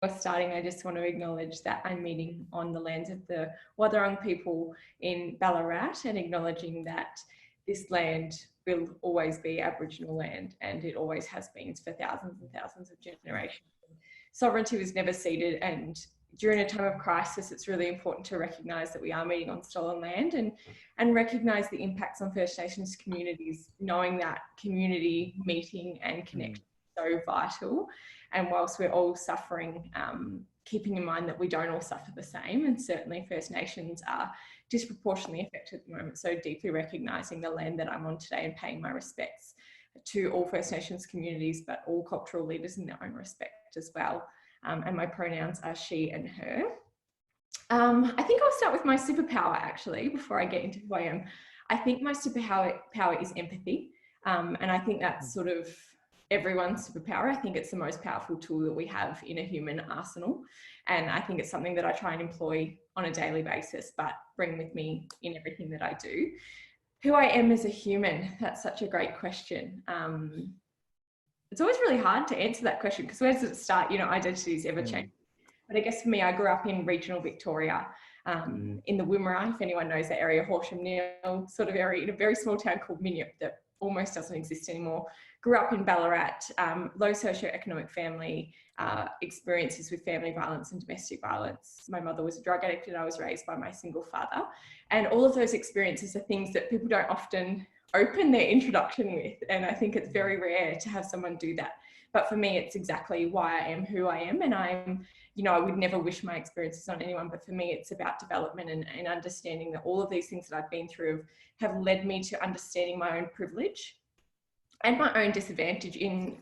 starting, I just want to acknowledge that I'm meeting on the lands of the Wadawurrung people in Ballarat, and acknowledging that this land will always be Aboriginal land, and it always has been for thousands and thousands of generations. Sovereignty was never ceded, and during a time of crisis, it's really important to recognise that we are meeting on stolen land, and recognise the impacts on First Nations communities, knowing that community meeting and connection is so vital. And whilst we're all suffering, keeping in mind that we don't all suffer the same, and certainly First Nations are disproportionately affected at the moment. So deeply recognising the land that I'm on today and paying my respects to all First Nations communities, but all cultural leaders in their own respect as well. And my pronouns are she and her. I think I'll start with my superpower actually, before I get into who I am. I think my superpower is empathy. And I think that's sort of everyone's superpower. I think it's the most powerful tool that we have in a human arsenal. And I think it's something that I try and employ on a daily basis, but bring with me in everything that I do. Who I am as a human, that's such a great question. It's always really hard to answer that question, because where does it start? You know, identities ever change. But I guess for me, I grew up in regional Victoria, in the Wimmera, if anyone knows that area, Horsham Neale sort of area, in a very small town called Minyip that almost doesn't exist anymore. Grew up in Ballarat, low socioeconomic family, experiences with family violence and domestic violence. My mother was a drug addict and I was raised by my single father. And all of those experiences are things that people don't often open their introduction with. And I think it's very rare to have someone do that. But for me, it's exactly why I am who I am. And I'm, you know, I would never wish my experiences on anyone, but for me, it's about development and understanding that all of these things that I've been through have led me to understanding my own privilege and my own disadvantage in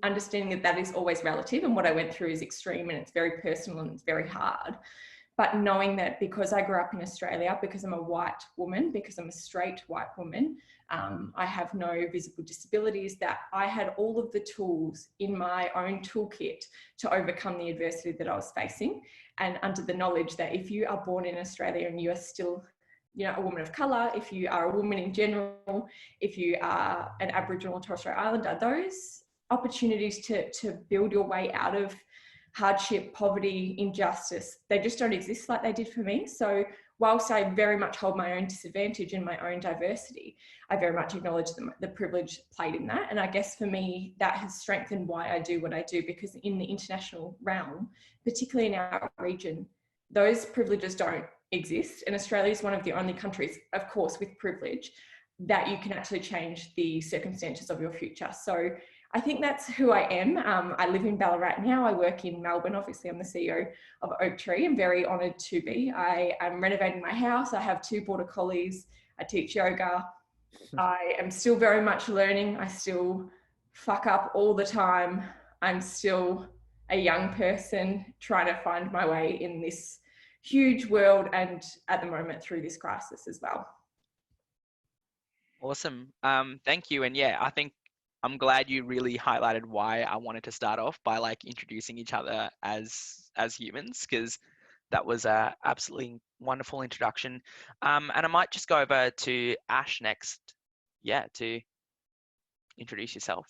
understanding that that is always relative, and what I went through is extreme and it's very personal and it's very hard. But knowing that because I grew up in Australia, because I'm a white woman, because I'm a straight white woman, I have no visible disabilities, that I had all of the tools in my own toolkit to overcome the adversity that I was facing. And under the knowledge that if you are born in Australia and you are still, you know, a woman of colour, if you are a woman in general, if you are an Aboriginal or Torres Strait Islander, those opportunities to build your way out of hardship, poverty, injustice, they just don't exist like they did for me. So whilst I very much hold my own disadvantage and my own diversity, I very much acknowledge the privilege played in that. And I guess for me, that has strengthened why I do what I do, because in the international realm, particularly in our region, those privileges don't exist. And Australia is one of the only countries, of course, with privilege, that you can actually change the circumstances of your future. So I think that's who I am. I live in Ballarat now. I work in Melbourne. Obviously, I'm the CEO of Oaktree. I'm very honoured to be. I am renovating my house. I have 2 border collies. I teach yoga. I am still very much learning. I still fuck up all the time. I'm still a young person trying to find my way in this huge world, and at the moment through this crisis as well. Awesome. Thank you. And yeah, I think I'm glad you really highlighted why I wanted to start off by like introducing each other as humans, because that was a absolutely wonderful introduction. And I might just go over to Ash next. Yeah, to introduce yourself.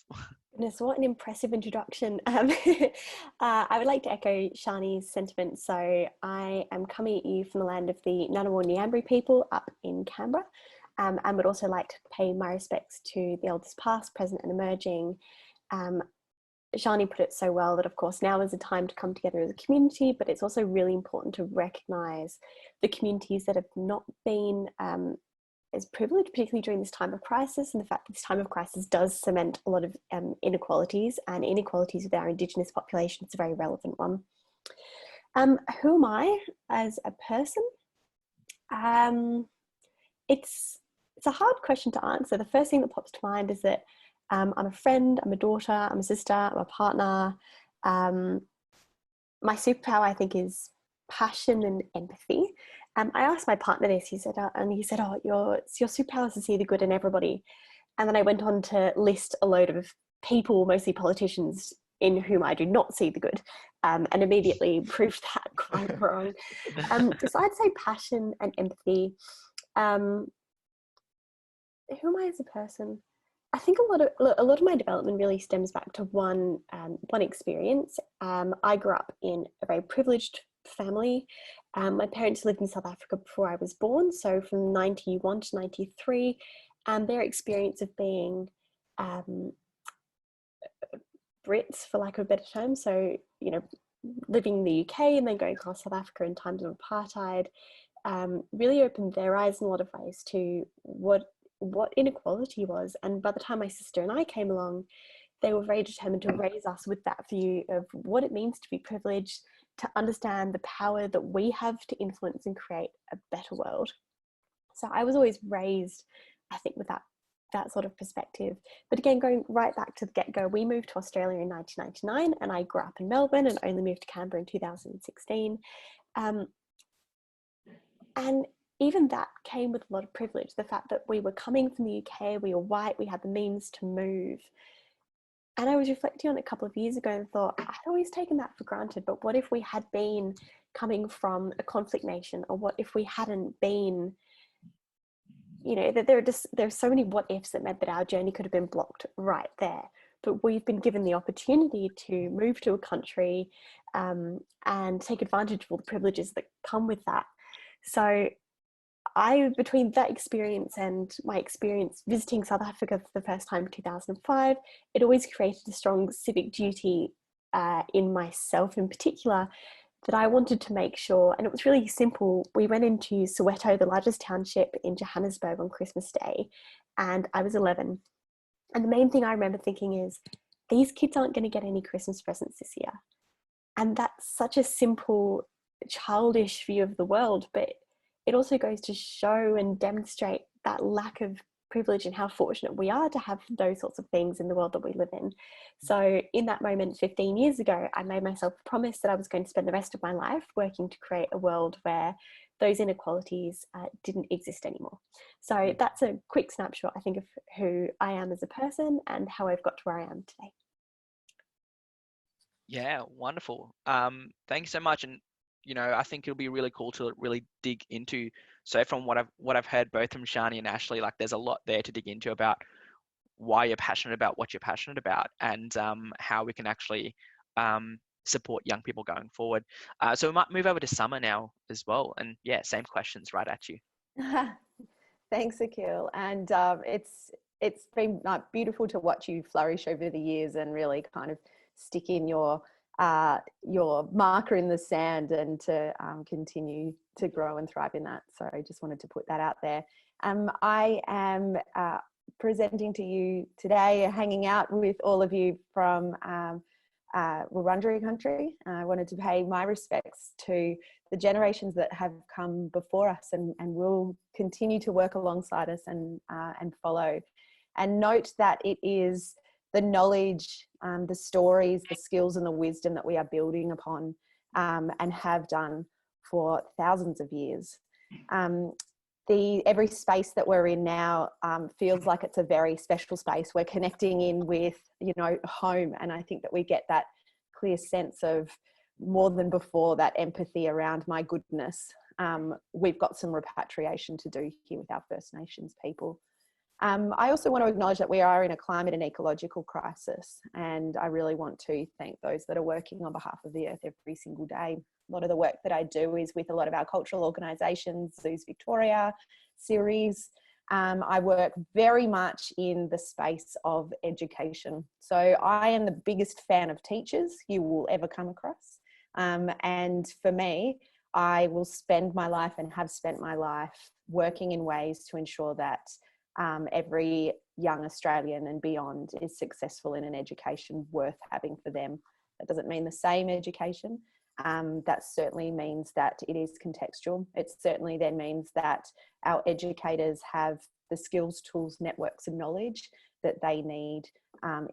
Goodness, what an impressive introduction. I would like to echo Shani's sentiment. So I am coming at you from the land of the Ngunnawal Ngambri people up in Canberra. And would also like to pay my respects to the elders past, present and emerging. Shani put it so well that of course now is a time to come together as a community, but it's also really important to recognise the communities that have not been as privileged, particularly during this time of crisis, and the fact that this time of crisis does cement a lot of inequalities, and inequalities with our Indigenous population is a very relevant one. Who am I as a person? It's a hard question to answer. The first thing that pops to mind is that I'm a friend, I'm a daughter, I'm a sister, I'm a partner. My superpower, I think, is passion and empathy. I asked my partner this, he said, oh, your superpower is to see the good in everybody. And then I went on to list a load of people, mostly politicians, in whom I do not see the good, and immediately proved that quite wrong. So I'd say passion and empathy. Who am I as a person? I think a lot of my development really stems back to one experience. I grew up in a very privileged family. My parents lived in South Africa before I was born, so from 91 to 93, and their experience of being Brits, for lack of a better term, so, you know, living in the UK and then going across South Africa in times of apartheid, really opened their eyes in a lot of ways to what inequality was. And by the time my sister and I came along, they were very determined to raise us with that view of what it means to be privileged, to understand the power that we have to influence and create a better world. So I was always raised, I think, with that sort of perspective. But again, going right back to the get-go, we moved to Australia in 1999, and I grew up in Melbourne and only moved to Canberra in 2016. And even that came with a lot of privilege. The fact that we were coming from the UK, we were white, we had the means to move. And I was reflecting on it a couple of years ago and thought, I'd always taken that for granted, but what if we had been coming from a conflict nation? Or what if we hadn't been, you know, there's so many what ifs that meant that our journey could have been blocked right there. But we've been given the opportunity to move to a country and take advantage of all the privileges that come with that. So between that experience and my experience visiting South Africa for the first time in 2005, it always created a strong civic duty in myself in particular, that I wanted to make sure, and it was really simple. We went into Soweto, the largest township in Johannesburg, on Christmas Day, and I was 11. And the main thing I remember thinking is, these kids aren't going to get any Christmas presents this year. And that's such a simple, childish view of the world, but it also goes to show and demonstrate that lack of privilege and how fortunate we are to have those sorts of things in the world that we live in. So in that moment 15 years ago, I made myself a promise that I was going to spend the rest of my life working to create a world where those inequalities didn't exist anymore. So that's a quick snapshot, I think, of who I am as a person and how I've got to where I am today. Yeah, wonderful. Thanks so much. And you know, I think it'll be really cool to really dig into. So from what I've heard both from Shani and Ashleigh, like there's a lot there to dig into about why you're passionate about what you're passionate about, and how we can actually support young people going forward. So we might move over to Summer now as well. And yeah, same questions right at you. Thanks, Akil. And it's been beautiful to watch you flourish over the years and really kind of stick in your marker in the sand and to continue to grow and thrive in that. So I just wanted to put that out there. I am presenting to you today, hanging out with all of you from Wurundjeri country. I wanted to pay my respects to the generations that have come before us and will continue to work alongside us and follow. And note that it is the knowledge, the stories, the skills and the wisdom that we are building upon and have done for thousands of years. Every space that we're in now feels like it's a very special space. We're connecting in with, you know, home. And I think that we get that clear sense of, more than before, that empathy around, my goodness, we've got some repatriation to do here with our First Nations people. I also want to acknowledge that we are in a climate and ecological crisis, and I really want to thank those that are working on behalf of the earth every single day. A lot of the work that I do is with a lot of our cultural organisations, Zoos Victoria, series. I work very much in the space of education. So I am the biggest fan of teachers you will ever come across. And for me, I will spend my life and have spent my life working in ways to ensure that every young Australian and beyond is successful in an education worth having for them. That doesn't mean the same education. That certainly means that it is contextual. It certainly then means that our educators have the skills, tools, networks and knowledge that they need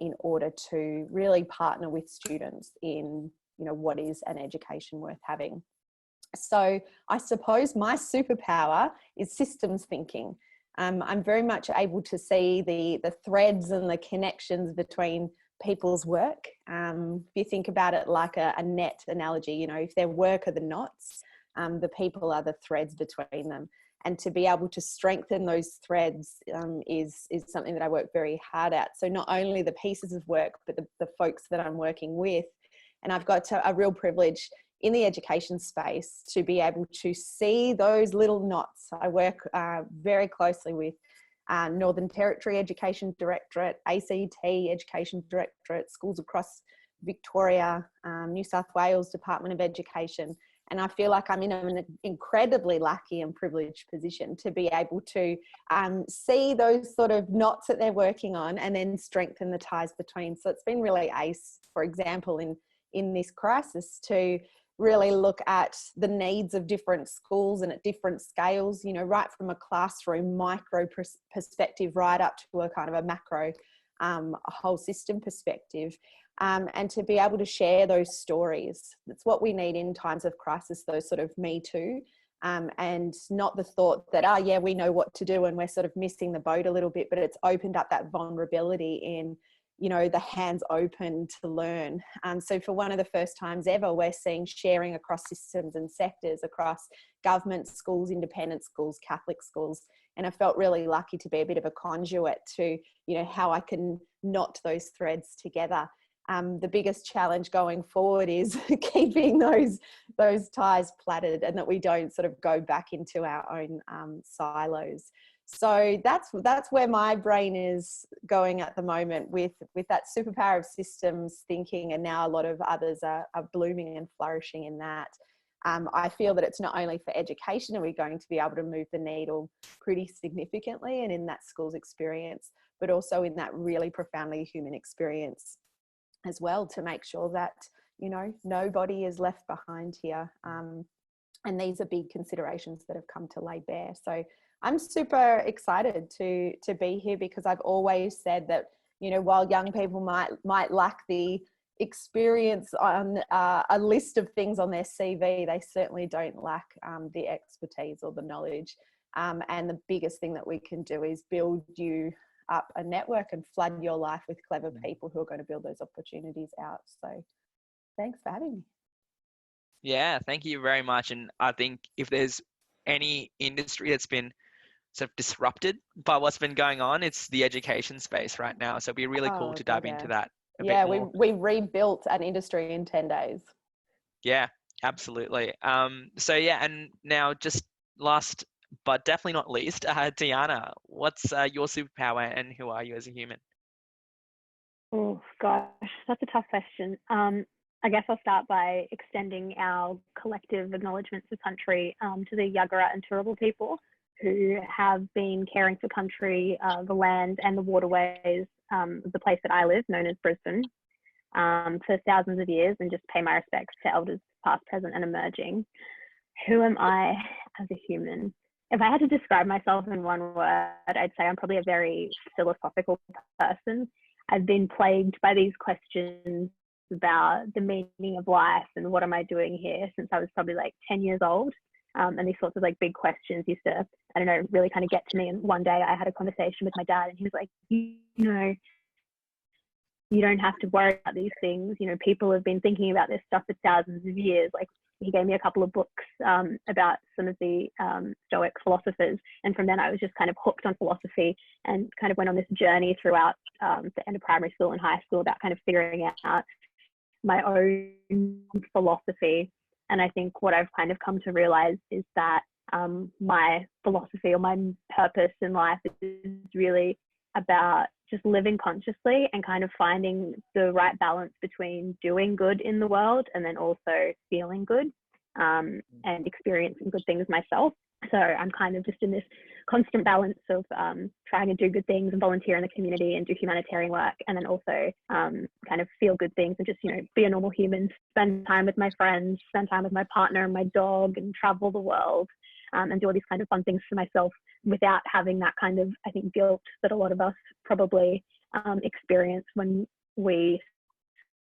in order to really partner with students in, you know, what is an education worth having. So I suppose my superpower is systems thinking. I'm very much able to see the threads and the connections between people's work. If you think about it like a net analogy, you know, if their work are the knots, the people are the threads between them. And to be able to strengthen those threads is something that I work very hard at. So not only the pieces of work, but the folks that I'm working with. And I've got a real privilege in the education space to be able to see those little knots. I work very closely with Northern Territory Education Directorate, ACT Education Directorate, schools across Victoria, New South Wales Department of Education. And I feel like I'm in an incredibly lucky and privileged position to be able to see those sort of knots that they're working on and then strengthen the ties between. So it's been really ace, for example, in this crisis, to really look at the needs of different schools and at different scales, you know, right from a classroom micro perspective right up to a kind of a macro a whole system perspective, and to be able to share those stories. That's what we need in times of crisis, those sort of me too, and not the thought that, yeah, we know what to do and we're sort of missing the boat a little bit, but it's opened up that vulnerability in, you know, the hands open to learn. So for one of the first times ever, we're seeing sharing across systems and sectors, across government schools, independent schools, Catholic schools. And I felt really lucky to be a bit of a conduit to, you know, how I can knot those threads together. The biggest challenge going forward is keeping those ties plaited and that we don't sort of go back into our own silos. So that's where my brain is going at the moment with that superpower of systems thinking, and now a lot of others are blooming and flourishing in that. I feel that it's not only for education are we going to be able to move the needle pretty significantly and in that school's experience, but also in that really profoundly human experience as well, to make sure that, you know, nobody is left behind here. And these are big considerations that have come to lay bare. So I'm super excited to be here, because I've always said that, you know, while young people might lack the experience on a list of things on their CV, they certainly don't lack the expertise or the knowledge. And the biggest thing that we can do is build you up a network and flood your life with clever people who are going to build those opportunities out. So thanks for having me. Yeah, thank you very much. And I think if there's any industry that's been sort of disrupted by what's been going on, it's the education space right now. So it'd be really cool to dive into that a bit more. We rebuilt an industry in 10 days. Yeah, absolutely. So yeah, and now just last but definitely not least, Tiyana, what's your superpower and who are you as a human? Oh gosh, that's a tough question. I guess I'll start by extending our collective acknowledgements of country to the Yagara and Turrbal people who have been caring for country, the land and the waterways of the place that I live, known as Brisbane, for thousands of years, and just pay my respects to elders past, present and emerging. Who am I as a human? If I had to describe myself in one word, I'd say I'm probably a very philosophical person. I've been plagued by these questions about the meaning of life and what am I doing here since I was probably like 10 years old. And these sorts of like big questions used to, I don't know, really kind of get to me. And one day I had a conversation with my dad and he was like, you know, you don't have to worry about these things. You know, people have been thinking about this stuff for thousands of years. Like, he gave me a couple of books about some of the Stoic philosophers. And from then I was just kind of hooked on philosophy and kind of went on this journey throughout the end of primary school and high school about kind of figuring out my own philosophy. And I think what I've kind of come to realize is that my philosophy or my purpose in life is really about just living consciously and kind of finding the right balance between doing good in the world and then also feeling good and experiencing good things myself. So I'm kind of just in this constant balance of trying to do good things and volunteer in the community and do humanitarian work, and then also kind of feel good things and just, you know, be a normal human, spend time with my friends, spend time with my partner and my dog, and travel the world and do all these kind of fun things for myself without having that kind of, I think, guilt that a lot of us probably experience when we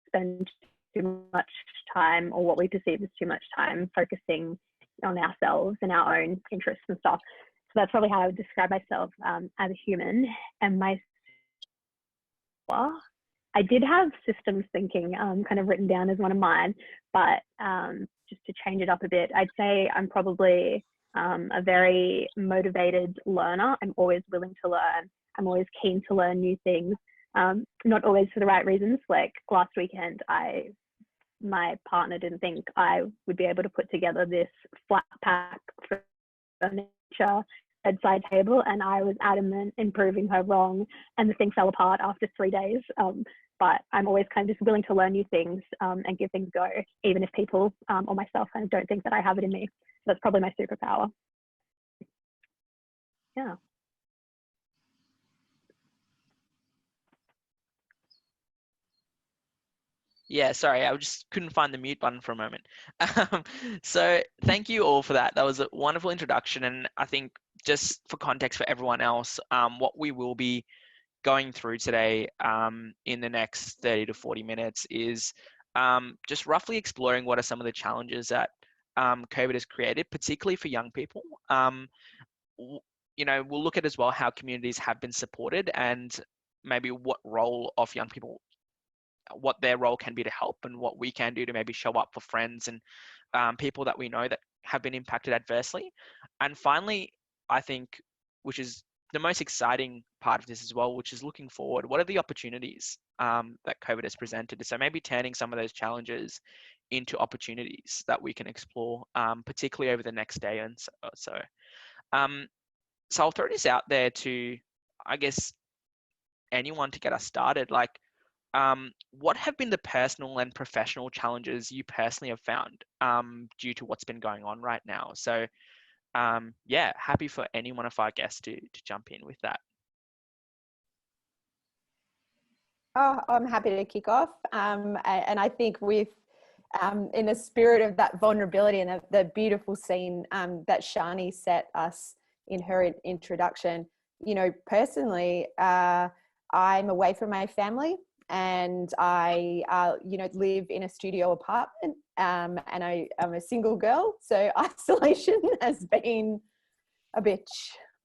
spend too much time, or what we perceive as too much time, focusing on ourselves and our own interests and stuff. So that's probably how I would describe myself as a human. And I did have systems thinking kind of written down as one of mine, but just to change it up a bit, I'd say I'm probably a very motivated learner. I'm always willing to learn. I'm always keen to learn new things, not always for the right reasons. Like last weekend, my partner didn't think I would be able to put together this flat pack furniture bedside table, and I was adamant in proving her wrong, and the thing fell apart after 3 days. But I'm always kind of just willing to learn new things and give things a go, even if people or myself kind of don't think that I have it in me. So that's probably my superpower. Yeah. Yeah, sorry, I just couldn't find the mute button for a moment. So thank you all for that. That was a wonderful introduction. And I think just for context for everyone else, what we will be going through today in the next 30 to 40 minutes is just roughly exploring what are some of the challenges that COVID has created, particularly for young people. We'll look at as well how communities have been supported and maybe what role of young people, what their role can be to help, and what we can do to maybe show up for friends and people that we know that have been impacted adversely. And finally, I think, which is the most exciting part of this as well, which is looking forward, what are the opportunities that COVID has presented? So maybe turning some of those challenges into opportunities that we can explore, particularly over the next day and so. So I'll throw this out there to, I guess, anyone to get us started. Like, what have been the personal and professional challenges you personally have found due to what's been going on right now? So yeah, happy for any one of our guests to jump in with that. Oh, I'm happy to kick off. And I think with, in the spirit of that vulnerability and the beautiful scene that Shani set us in her introduction, personally, I'm away from my family. And I, live in a studio apartment, and I'm a single girl. So isolation has been a bitch,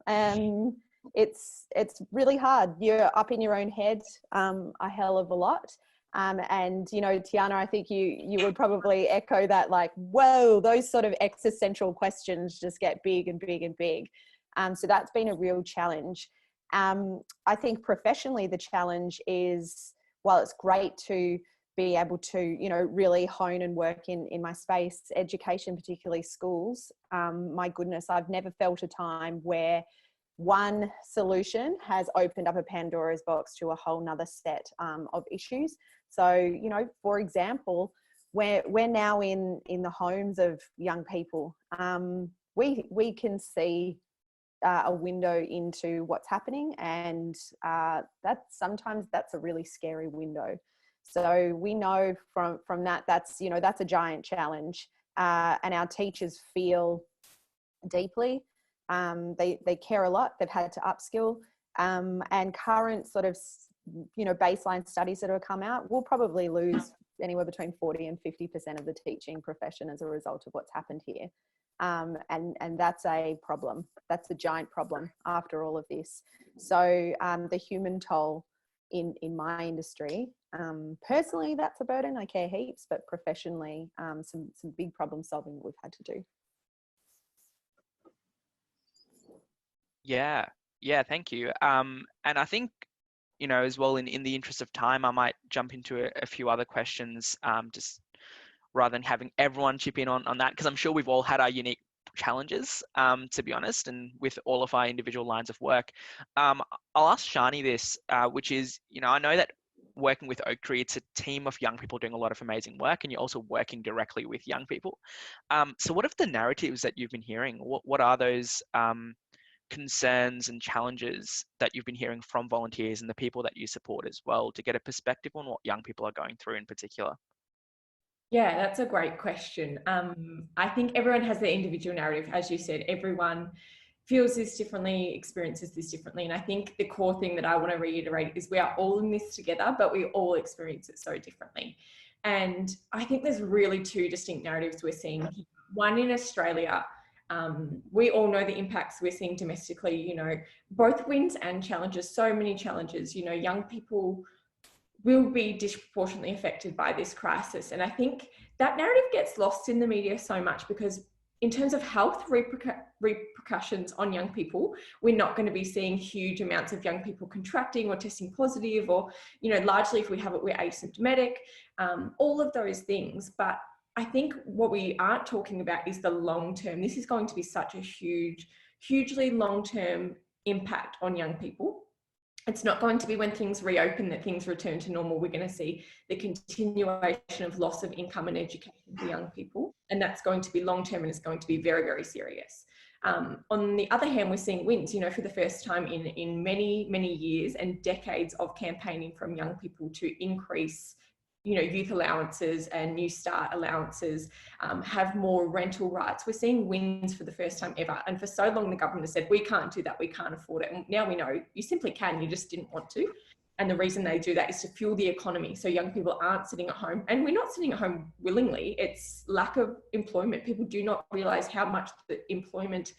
and it's really hard. You're up in your own head a hell of a lot. And Tiyana, I think you would probably echo that. Like, whoa, those sort of existential questions just get big and big and big. So that's been a real challenge. I think professionally, the challenge is, while it's great to be able to, really hone and work in my space, education, particularly schools, my goodness, I've never felt a time where one solution has opened up a Pandora's box to a whole nother set of issues. So, for example, we're now in the homes of young people. We can see a window into what's happening, and sometimes that's a really scary window. So we know from that's a giant challenge, and our teachers feel deeply. They care a lot. They've had to upskill, and current sort of baseline studies that have come out, we'll probably lose anywhere between 40 and 50% of the teaching profession as a result of what's happened here. And that's a problem. That's a giant problem after all of this. So the human toll in my industry, personally, that's a burden. I care heaps, but professionally, some big problem solving we've had to do. Yeah, thank you. And I think, as well, in the interest of time, I might jump into a few other questions, just rather than having everyone chip in on that, because I'm sure we've all had our unique challenges, to be honest, and with all of our individual lines of work. I'll ask Shani this, which is, I know that working with Oaktree, it's a team of young people doing a lot of amazing work, and you're also working directly with young people. So what are the narratives that you've been hearing? What are those concerns and challenges that you've been hearing from volunteers and the people that you support as well, to get a perspective on what young people are going through in particular? Yeah, that's a great question. I think everyone has their individual narrative. As you said, everyone feels this differently, experiences this differently. And I think the core thing that I want to reiterate is we are all in this together, but we all experience it so differently. And I think there's really two distinct narratives we're seeing here. One in Australia, we all know the impacts we're seeing domestically, both wins and challenges, so many challenges. Young people will be disproportionately affected by this crisis. And I think that narrative gets lost in the media so much because in terms of health repercussions on young people, we're not going to be seeing huge amounts of young people contracting or testing positive, or, you know, largely if we have it, we're asymptomatic, all of those things. But I think what we aren't talking about is the long term. This is going to be such a hugely long-term impact on young people. It's not going to be when things reopen that things return to normal. We're going to see the continuation of loss of income and education for young people. And that's going to be long-term, and it's going to be very, very serious. On the other hand, we're seeing wins, you know, for the first time in many, many years and decades of campaigning from young people to increase, you know, youth allowances and New Start allowances, have more rental rights. We're seeing wins for the first time ever. And for so long, the government has said, we can't do that, we can't afford it. And now we know you simply can, you just didn't want to. And the reason they do that is to fuel the economy. So young people aren't sitting at home, and we're not sitting at home willingly. It's lack of employment. People do not realize how much the employment,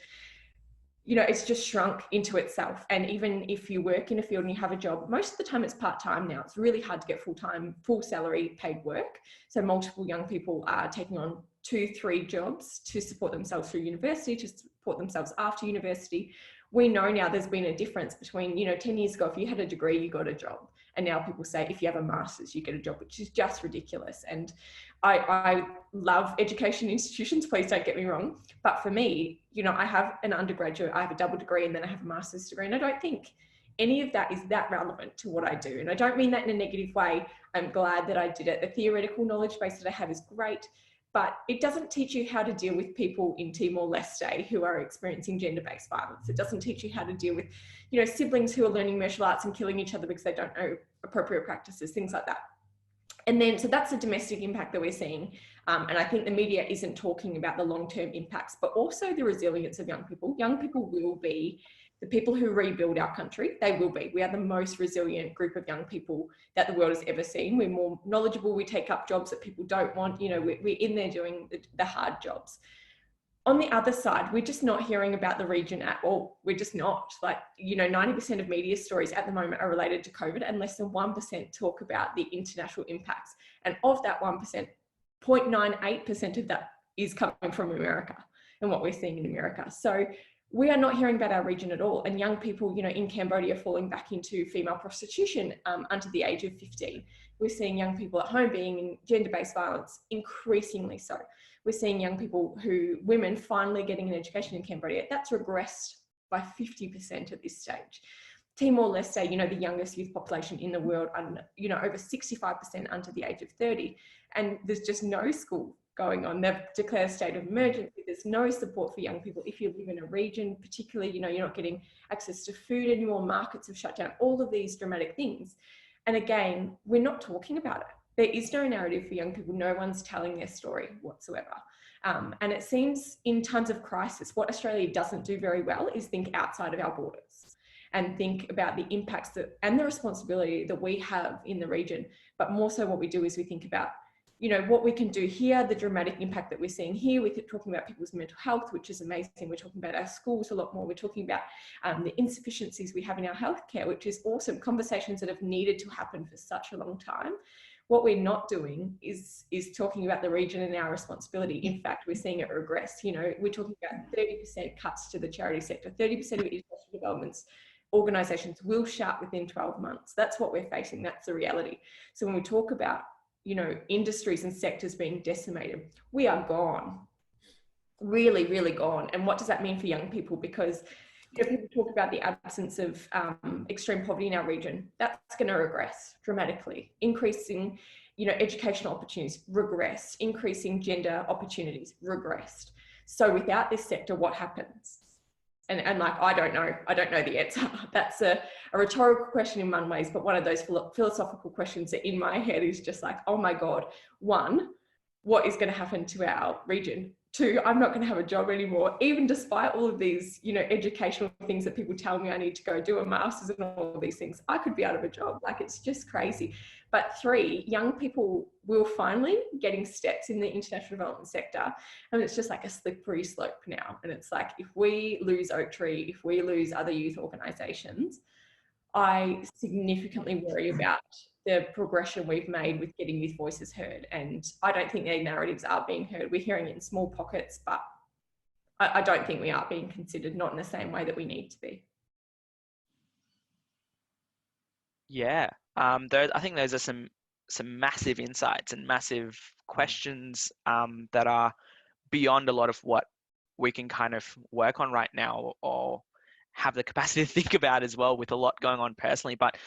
you know, it's just shrunk into itself. And even if you work in a field and you have a job, most of the time it's part-time now. It's really hard to get full-time, full salary paid work. So multiple young people are taking on 2-3 jobs to support themselves through university, to support themselves after university. We know now there's been a difference between, you know, 10 years ago, if you had a degree, you got a job. And now people say, if you have a master's, you get a job, which is just ridiculous. And I love education institutions, please don't get me wrong. But for me, you know, I have an undergraduate, I have a double degree, and then I have a master's degree. And I don't think any of that is that relevant to what I do. And I don't mean that in a negative way. I'm glad that I did it. The theoretical knowledge base that I have is great, but it doesn't teach you how to deal with people in Timor-Leste who are experiencing gender-based violence. It doesn't teach you how to deal with, you know, siblings who are learning martial arts and killing each other because they don't know appropriate practices, things like that. And then, so that's the domestic impact that we're seeing. And I think the media isn't talking about the long-term impacts, but also the resilience of young people. Young people will be the people who rebuild our country. They will be. We are the most resilient group of young people that the world has ever seen. We're more knowledgeable. We take up jobs that people don't want. You know, we're in there doing the hard jobs. On the other side, we're just not hearing about the region at all. We're just not. Like, you know, 90% of media stories at the moment are related to COVID, and less than 1% talk about the international impacts. And of that 1%, 0.98% of that is coming from America and what we're seeing in America. So we are not hearing about our region at all. And young people, you know, in Cambodia are falling back into female prostitution under the age of 15. We're seeing young people at home being in gender-based violence, increasingly so. We're seeing young people women finally getting an education in Cambodia. That's regressed by 50% at this stage. Timor-Leste, you know, the youngest youth population in the world, you know, over 65% under the age of 30. And there's just no school going on. They've declared a state of emergency. There's no support for young people. If you live in a region, particularly, you know, you're not getting access to food anymore. Markets have shut down, all of these dramatic things. And again, we're not talking about it. There is no narrative for young people. No one's telling their story whatsoever. And it seems in times of crisis, what Australia doesn't do very well is think outside of our borders and think about the impacts and the responsibility that we have in the region. But more so what we do is we think about, you know, what we can do here, the dramatic impact that we're seeing here. We're talking about people's mental health, which is amazing. We're talking about our schools a lot more. We're talking about the insufficiencies we have in our healthcare, which is awesome. Conversations that have needed to happen for such a long time. What we're not doing is talking about the region and our responsibility. In fact, we're seeing it regress. You know, we're talking about 30% cuts to the charity sector, 30% of international developments organisations will shut within 12 months. That's what we're facing. That's the reality. So when we talk about, you know, industries and sectors being decimated, we are gone, really, really gone. And what does that mean for young people? Because, you know, people talk about the absence of extreme poverty in our region. That's going to regress dramatically. Increasing, you know, educational opportunities, regressed. Increasing gender opportunities, regressed. So without this sector, what happens? And like, I don't know the answer. That's a rhetorical question in one ways, but one of those philosophical questions that in my head is just like, oh my God, 1, what is going to happen to our region? 2, I'm not going to have a job anymore, even despite all of these, you know, educational things that people tell me I need to go do a master's and all of these things. I could be out of a job. Like, it's just crazy. But 3, young people will finally getting steps in the international development sector. And it's just like a slippery slope now. And it's like, if we lose Oaktree, if we lose other youth organisations, I significantly worry about the progression we've made with getting these voices heard. And I don't think their narratives are being heard. We're hearing it in small pockets, but I don't think we are being considered, not in the same way that we need to be. Yeah, I think those are some massive insights and massive questions that are beyond a lot of what we can kind of work on right now or have the capacity to think about as well, with a lot going on personally. But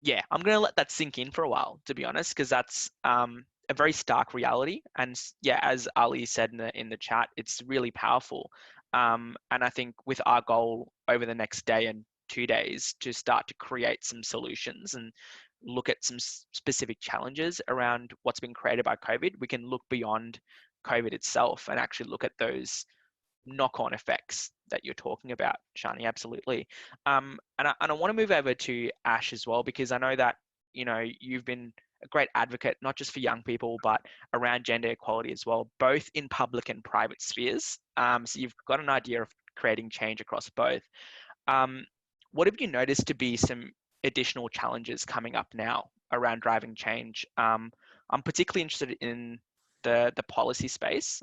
yeah, I'm going to let that sink in for a while, to be honest, because that's a very stark reality. And yeah, as Ali said in the chat, it's really powerful. And I think with our goal over the next day and 2 days to start to create some solutions and look at some specific challenges around what's been created by COVID, we can look beyond COVID itself and actually look at those knock-on effects that you're talking about, Shani. Absolutely. And I want to move over to Ash as well, because I know that, you know, you've been a great advocate, not just for young people, but around gender equality as well, both in public and private spheres. So you've got an idea of creating change across both. What have you noticed to be some additional challenges coming up now around driving change? I'm particularly interested in the policy space,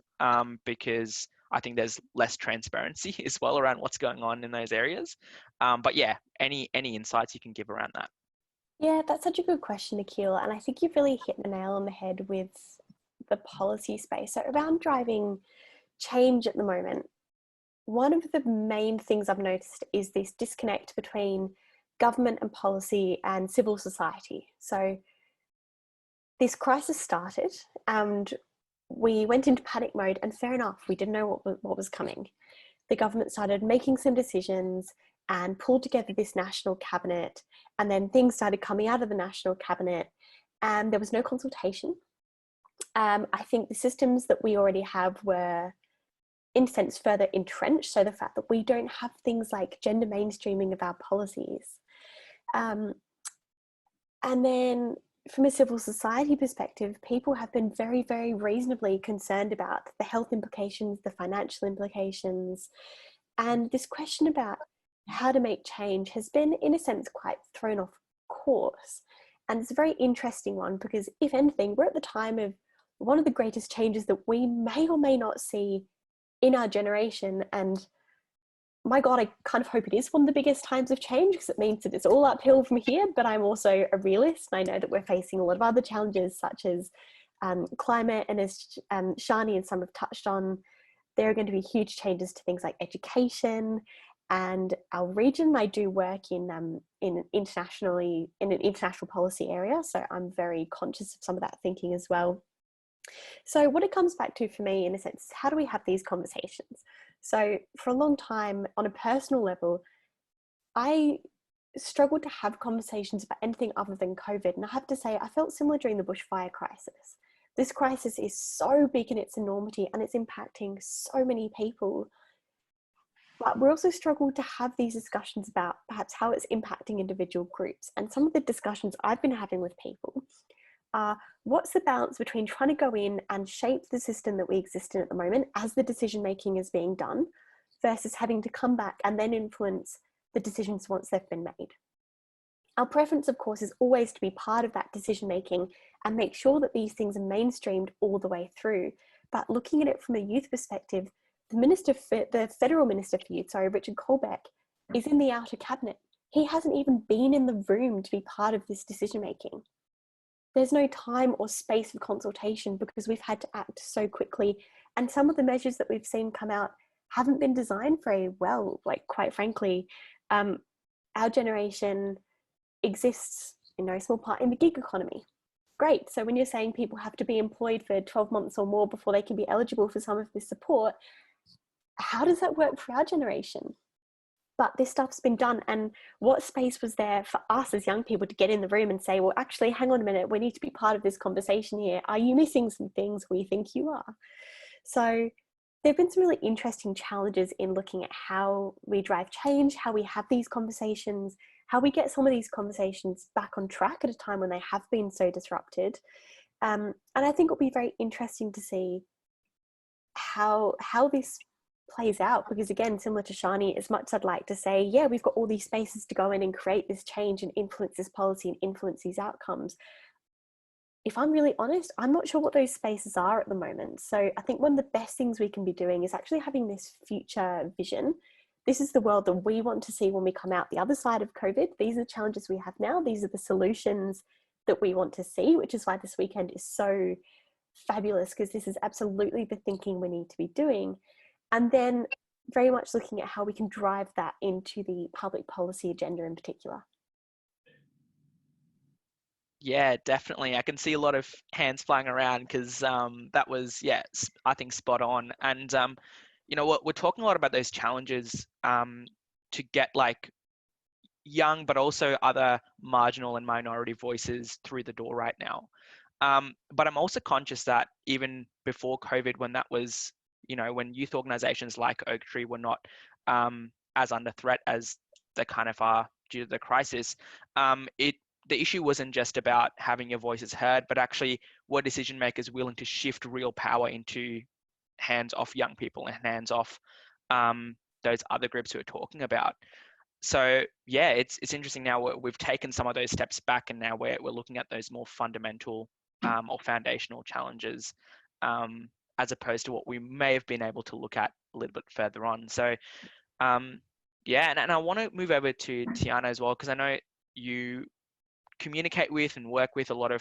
because I think there's less transparency as well around what's going on in those areas. But yeah, any insights you can give around that? Yeah, that's such a good question, Nikhil. And I think you've really hit the nail on the head with the policy space. So around driving change at the moment, one of the main things I've noticed is this disconnect between government and policy and civil society. So this crisis started and we went into panic mode, and fair enough, we didn't know what was coming. The government started making some decisions and pulled together this national cabinet, and then things started coming out of the national cabinet and there was no consultation. I think the systems that we already have were, in a sense, further entrenched. So the fact that we don't have things like gender mainstreaming of our policies. And then from a civil society perspective, people have been very, very reasonably concerned about the health implications, the financial implications. And this question about how to make change has been, in a sense, quite thrown off course. And it's a very interesting one because, if anything, we're at the time of one of the greatest changes that we may or may not see in our generation. And my God, I kind of hope it is one of the biggest times of change, because it means that it's all uphill from here. But I'm also a realist, and I know that we're facing a lot of other challenges, such as climate. And as Shani and some have touched on, there are going to be huge changes to things like education. And our region, I do work in an international policy area, so I'm very conscious of some of that thinking as well. So what it comes back to for me, in a sense, how do we have these conversations? So for a long time, on a personal level, I struggled to have conversations about anything other than COVID. And I have to say, I felt similar during the bushfire crisis. This crisis is so big in its enormity and it's impacting so many people. But we're also struggled to have these discussions about perhaps how it's impacting individual groups. And some of the discussions I've been having with people are, what's the balance between trying to go in and shape the system that we exist in at the moment as the decision making is being done, versus having to come back and then influence the decisions once they've been made. Our preference, of course, is always to be part of that decision making and make sure that these things are mainstreamed all the way through. But looking at it from a youth perspective, the federal minister for youth, Richard Colbeck, is in the outer cabinet. He hasn't even been in the room to be part of this decision making. There's no time or space for consultation because we've had to act so quickly. And some of the measures that we've seen come out haven't been designed very well. Like, quite frankly, our generation exists in no small part in the gig economy. Great. So when you're saying people have to be employed for 12 months or more before they can be eligible for some of this support, how does that work for our generation? But this stuff's been done. And what space was there for us as young people to get in the room and say, well, actually, hang on a minute, we need to be part of this conversation here. Are you missing some things? We think you are. So there have been some really interesting challenges in looking at how we drive change, how we have these conversations, how we get some of these conversations back on track at a time when they have been so disrupted. And I think it'll be very interesting to see how this plays out, because again, similar to Shani, as much as I'd like to say, yeah, we've got all these spaces to go in and create this change and influence this policy and influence these outcomes, if I'm really honest, I'm not sure what those spaces are at the moment. So I think one of the best things we can be doing is actually having this future vision. This is the world that we want to see when we come out the other side of COVID. These are the challenges we have now. These are the solutions that we want to see, which is why this weekend is so fabulous, because this is absolutely the thinking we need to be doing. And then very much looking at how we can drive that into the public policy agenda in particular. Yeah, definitely. I can see a lot of hands flying around because that was, yeah, I think spot on. And, you know what, we're talking a lot about those challenges to get like young, but also other marginal and minority voices through the door right now. But I'm also conscious that even before COVID, when that was, you know, when youth organizations like Oaktree were not as under threat as they kind of are due to the crisis, the issue wasn't just about having your voices heard, but actually were decision makers willing to shift real power into hands off young people and hands off those other groups who are talking about. So yeah, it's interesting now we've taken some of those steps back, and now we're looking at those more fundamental or foundational challenges as opposed to what we may have been able to look at a little bit further on. So yeah, and I want to move over to Tiyana as well, because I know you communicate with and work with a lot of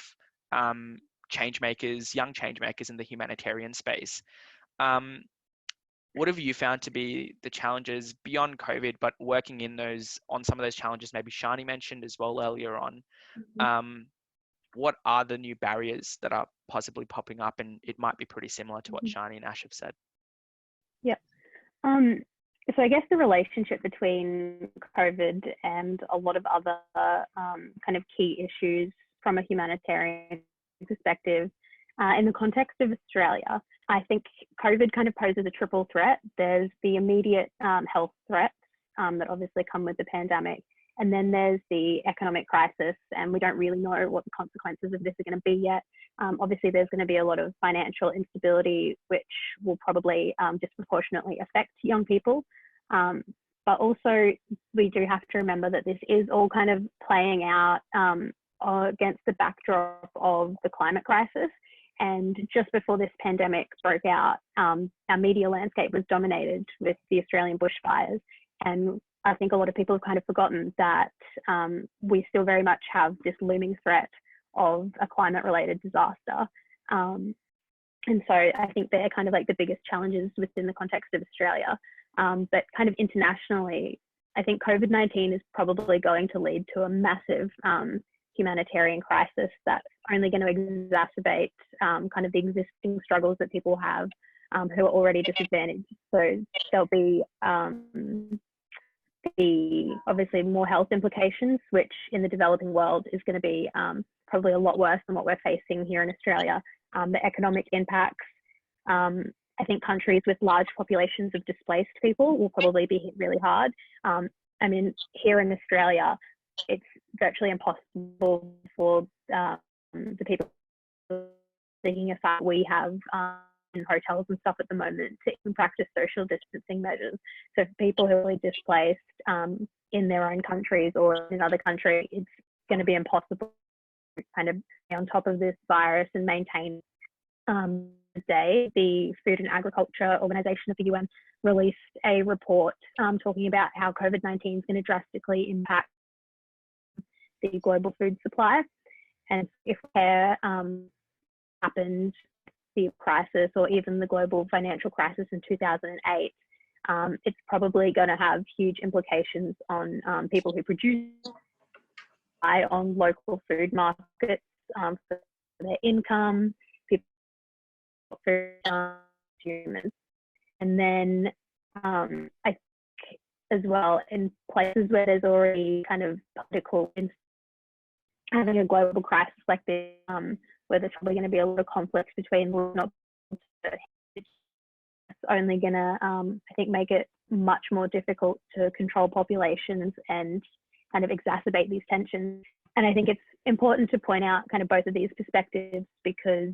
changemakers, young changemakers in the humanitarian space. What have you found to be the challenges beyond COVID, but working on some of those challenges maybe Shani mentioned as well earlier on? What are the new barriers that are possibly popping up? And it might be pretty similar to what Shani and Ash have said. Yep. So I guess the relationship between COVID and a lot of other kind of key issues from a humanitarian perspective in the context of Australia, I think COVID kind of poses a triple threat. There's the immediate health threats that obviously come with the pandemic. And then there's the economic crisis, and we don't really know what the consequences of this are going to be yet. Obviously, there's going to be a lot of financial instability, which will probably disproportionately affect young people. But also, we do have to remember that this is all kind of playing out against the backdrop of the climate crisis. And just before this pandemic broke out, our media landscape was dominated with the Australian bushfires. And I think a lot of people have kind of forgotten that we still very much have this looming threat of a climate-related disaster. And so I think they're kind of like the biggest challenges within the context of Australia. But kind of internationally, I think COVID-19 is probably going to lead to a massive humanitarian crisis that's only going to exacerbate kind of the existing struggles that people have who are already disadvantaged. So there'll be the obviously more health implications, which in the developing world is going to be probably a lot worse than what we're facing here in Australia. The economic impacts, I think countries with large populations of displaced people will probably be hit really hard. I mean, here in Australia, it's virtually impossible for the people seeking asylum we have in hotels and stuff at the moment to even practice social distancing measures. So for people who are really displaced in their own countries or in another country, it's going to be impossible to kind of be on top of this virus and maintain today. The Food and Agriculture Organization of the UN released a report talking about how COVID-19 is going to drastically impact the global food supply. And if there happened, the crisis or even the global financial crisis in 2008, it's probably going to have huge implications on people who produce on local food markets for their income, people for humans. And then I think as well in places where there's already kind of political, having a global crisis like this, where there's probably going to be a lot of conflict between not, it's only going to, I think, make it much more difficult to control populations and kind of exacerbate these tensions. And I think it's important to point out kind of both of these perspectives, because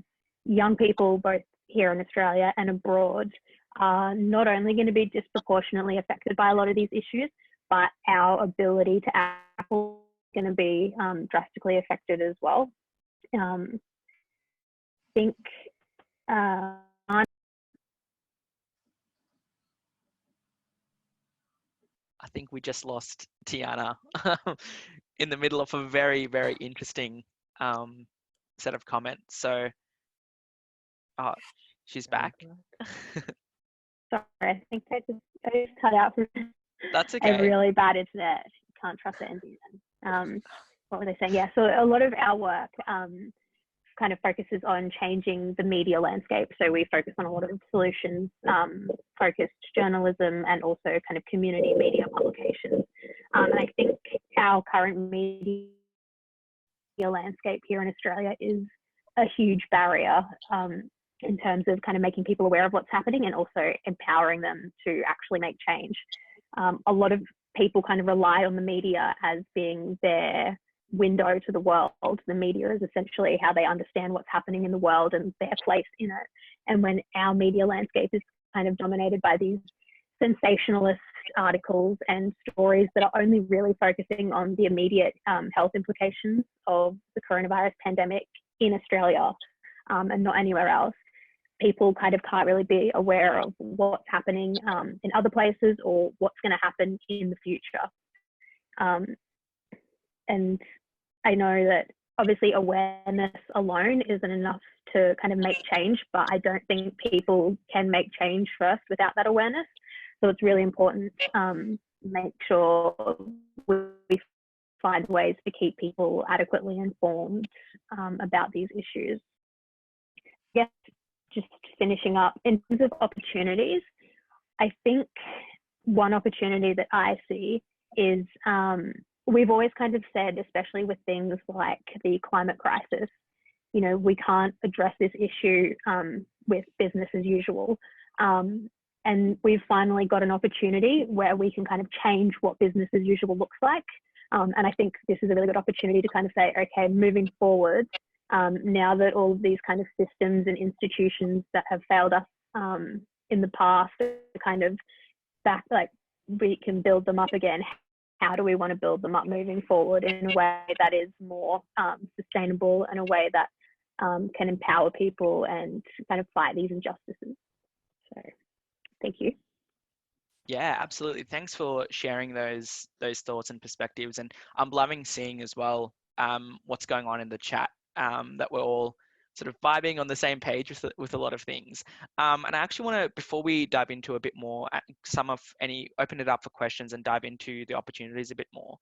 young people, both here in Australia and abroad, are not only going to be disproportionately affected by a lot of these issues, but our ability to act is going to be drastically affected as well. think I think we just lost Tiyana in the middle of a very, very interesting set of comments. So, she's back. sorry, I think I just cut out from That's a okay. really bad internet. Can't trust the NBN. What was I saying? Yeah, so a lot of our work kind of focuses on changing the media landscape. So we focus on a lot of solutions focused journalism and also kind of community media publications. And I think our current media landscape here in Australia is a huge barrier in terms of kind of making people aware of what's happening and also empowering them to actually make change. A lot of people kind of rely on the media as being their window to the world. The media is essentially how they understand what's happening in the world and their place in it. And when our media landscape is kind of dominated by these sensationalist articles and stories that are only really focusing on the immediate health implications of the coronavirus pandemic in Australia and not anywhere else, people kind of can't really be aware of what's happening in other places or what's going to happen in the future. And I know that obviously awareness alone isn't enough to kind of make change, but I don't think people can make change first without that awareness. So it's really important to make sure we find ways to keep people adequately informed about these issues. Yes, just finishing up, in terms of opportunities, I think one opportunity that I see is we've always kind of said, especially with things like the climate crisis, you know, we can't address this issue with business as usual. And we've finally got an opportunity where we can kind of change what business as usual looks like. And I think this is a really good opportunity to kind of say, okay, moving forward, now that all of these kind of systems and institutions that have failed us in the past are kind of back, like we can build them up again. How do we want to build them up moving forward in a way that is more sustainable and a way that can empower people and kind of fight these injustices? So thank you. Yeah, absolutely. Thanks for sharing those thoughts and perspectives. And I'm loving seeing as well what's going on in the chat, that we're all sort of vibing on the same page with a lot of things. And I actually want to, before we dive into a bit more, open it up for questions and dive into the opportunities a bit more.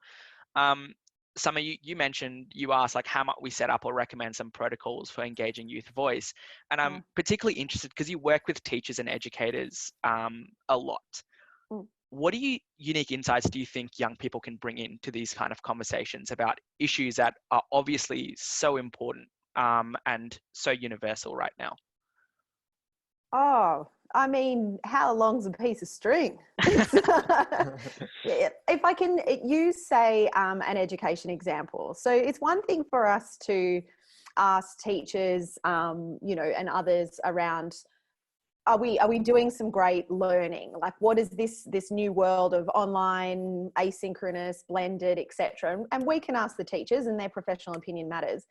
Summer, you mentioned, you asked like how might we set up or recommend some protocols for engaging youth voice. And I'm particularly interested because you work with teachers and educators a lot. What unique insights do you think young people can bring into these kind of conversations about issues that are obviously so important and so universal right now? Oh, I mean, how long's a piece of string? If I can use, say, an education example. So it's one thing for us to ask teachers, you know, and others around, are we doing some great learning? Like, what is this new world of online, asynchronous, blended, etc.? And we can ask the teachers, and their professional opinion matters.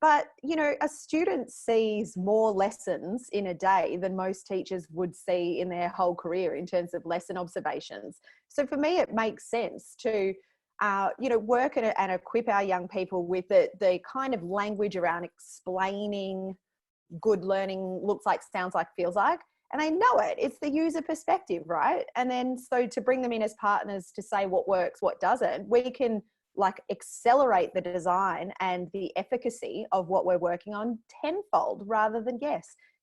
But, you know, a student sees more lessons in a day than most teachers would see in their whole career in terms of lesson observations. So for me, it makes sense to, you know, work and equip our young people with the kind of language around explaining good learning looks like, sounds like, feels like. And they know it. It's the user perspective, right? And then so to bring them in as partners to say what works, what doesn't, we can like accelerate the design and the efficacy of what we're working on tenfold rather than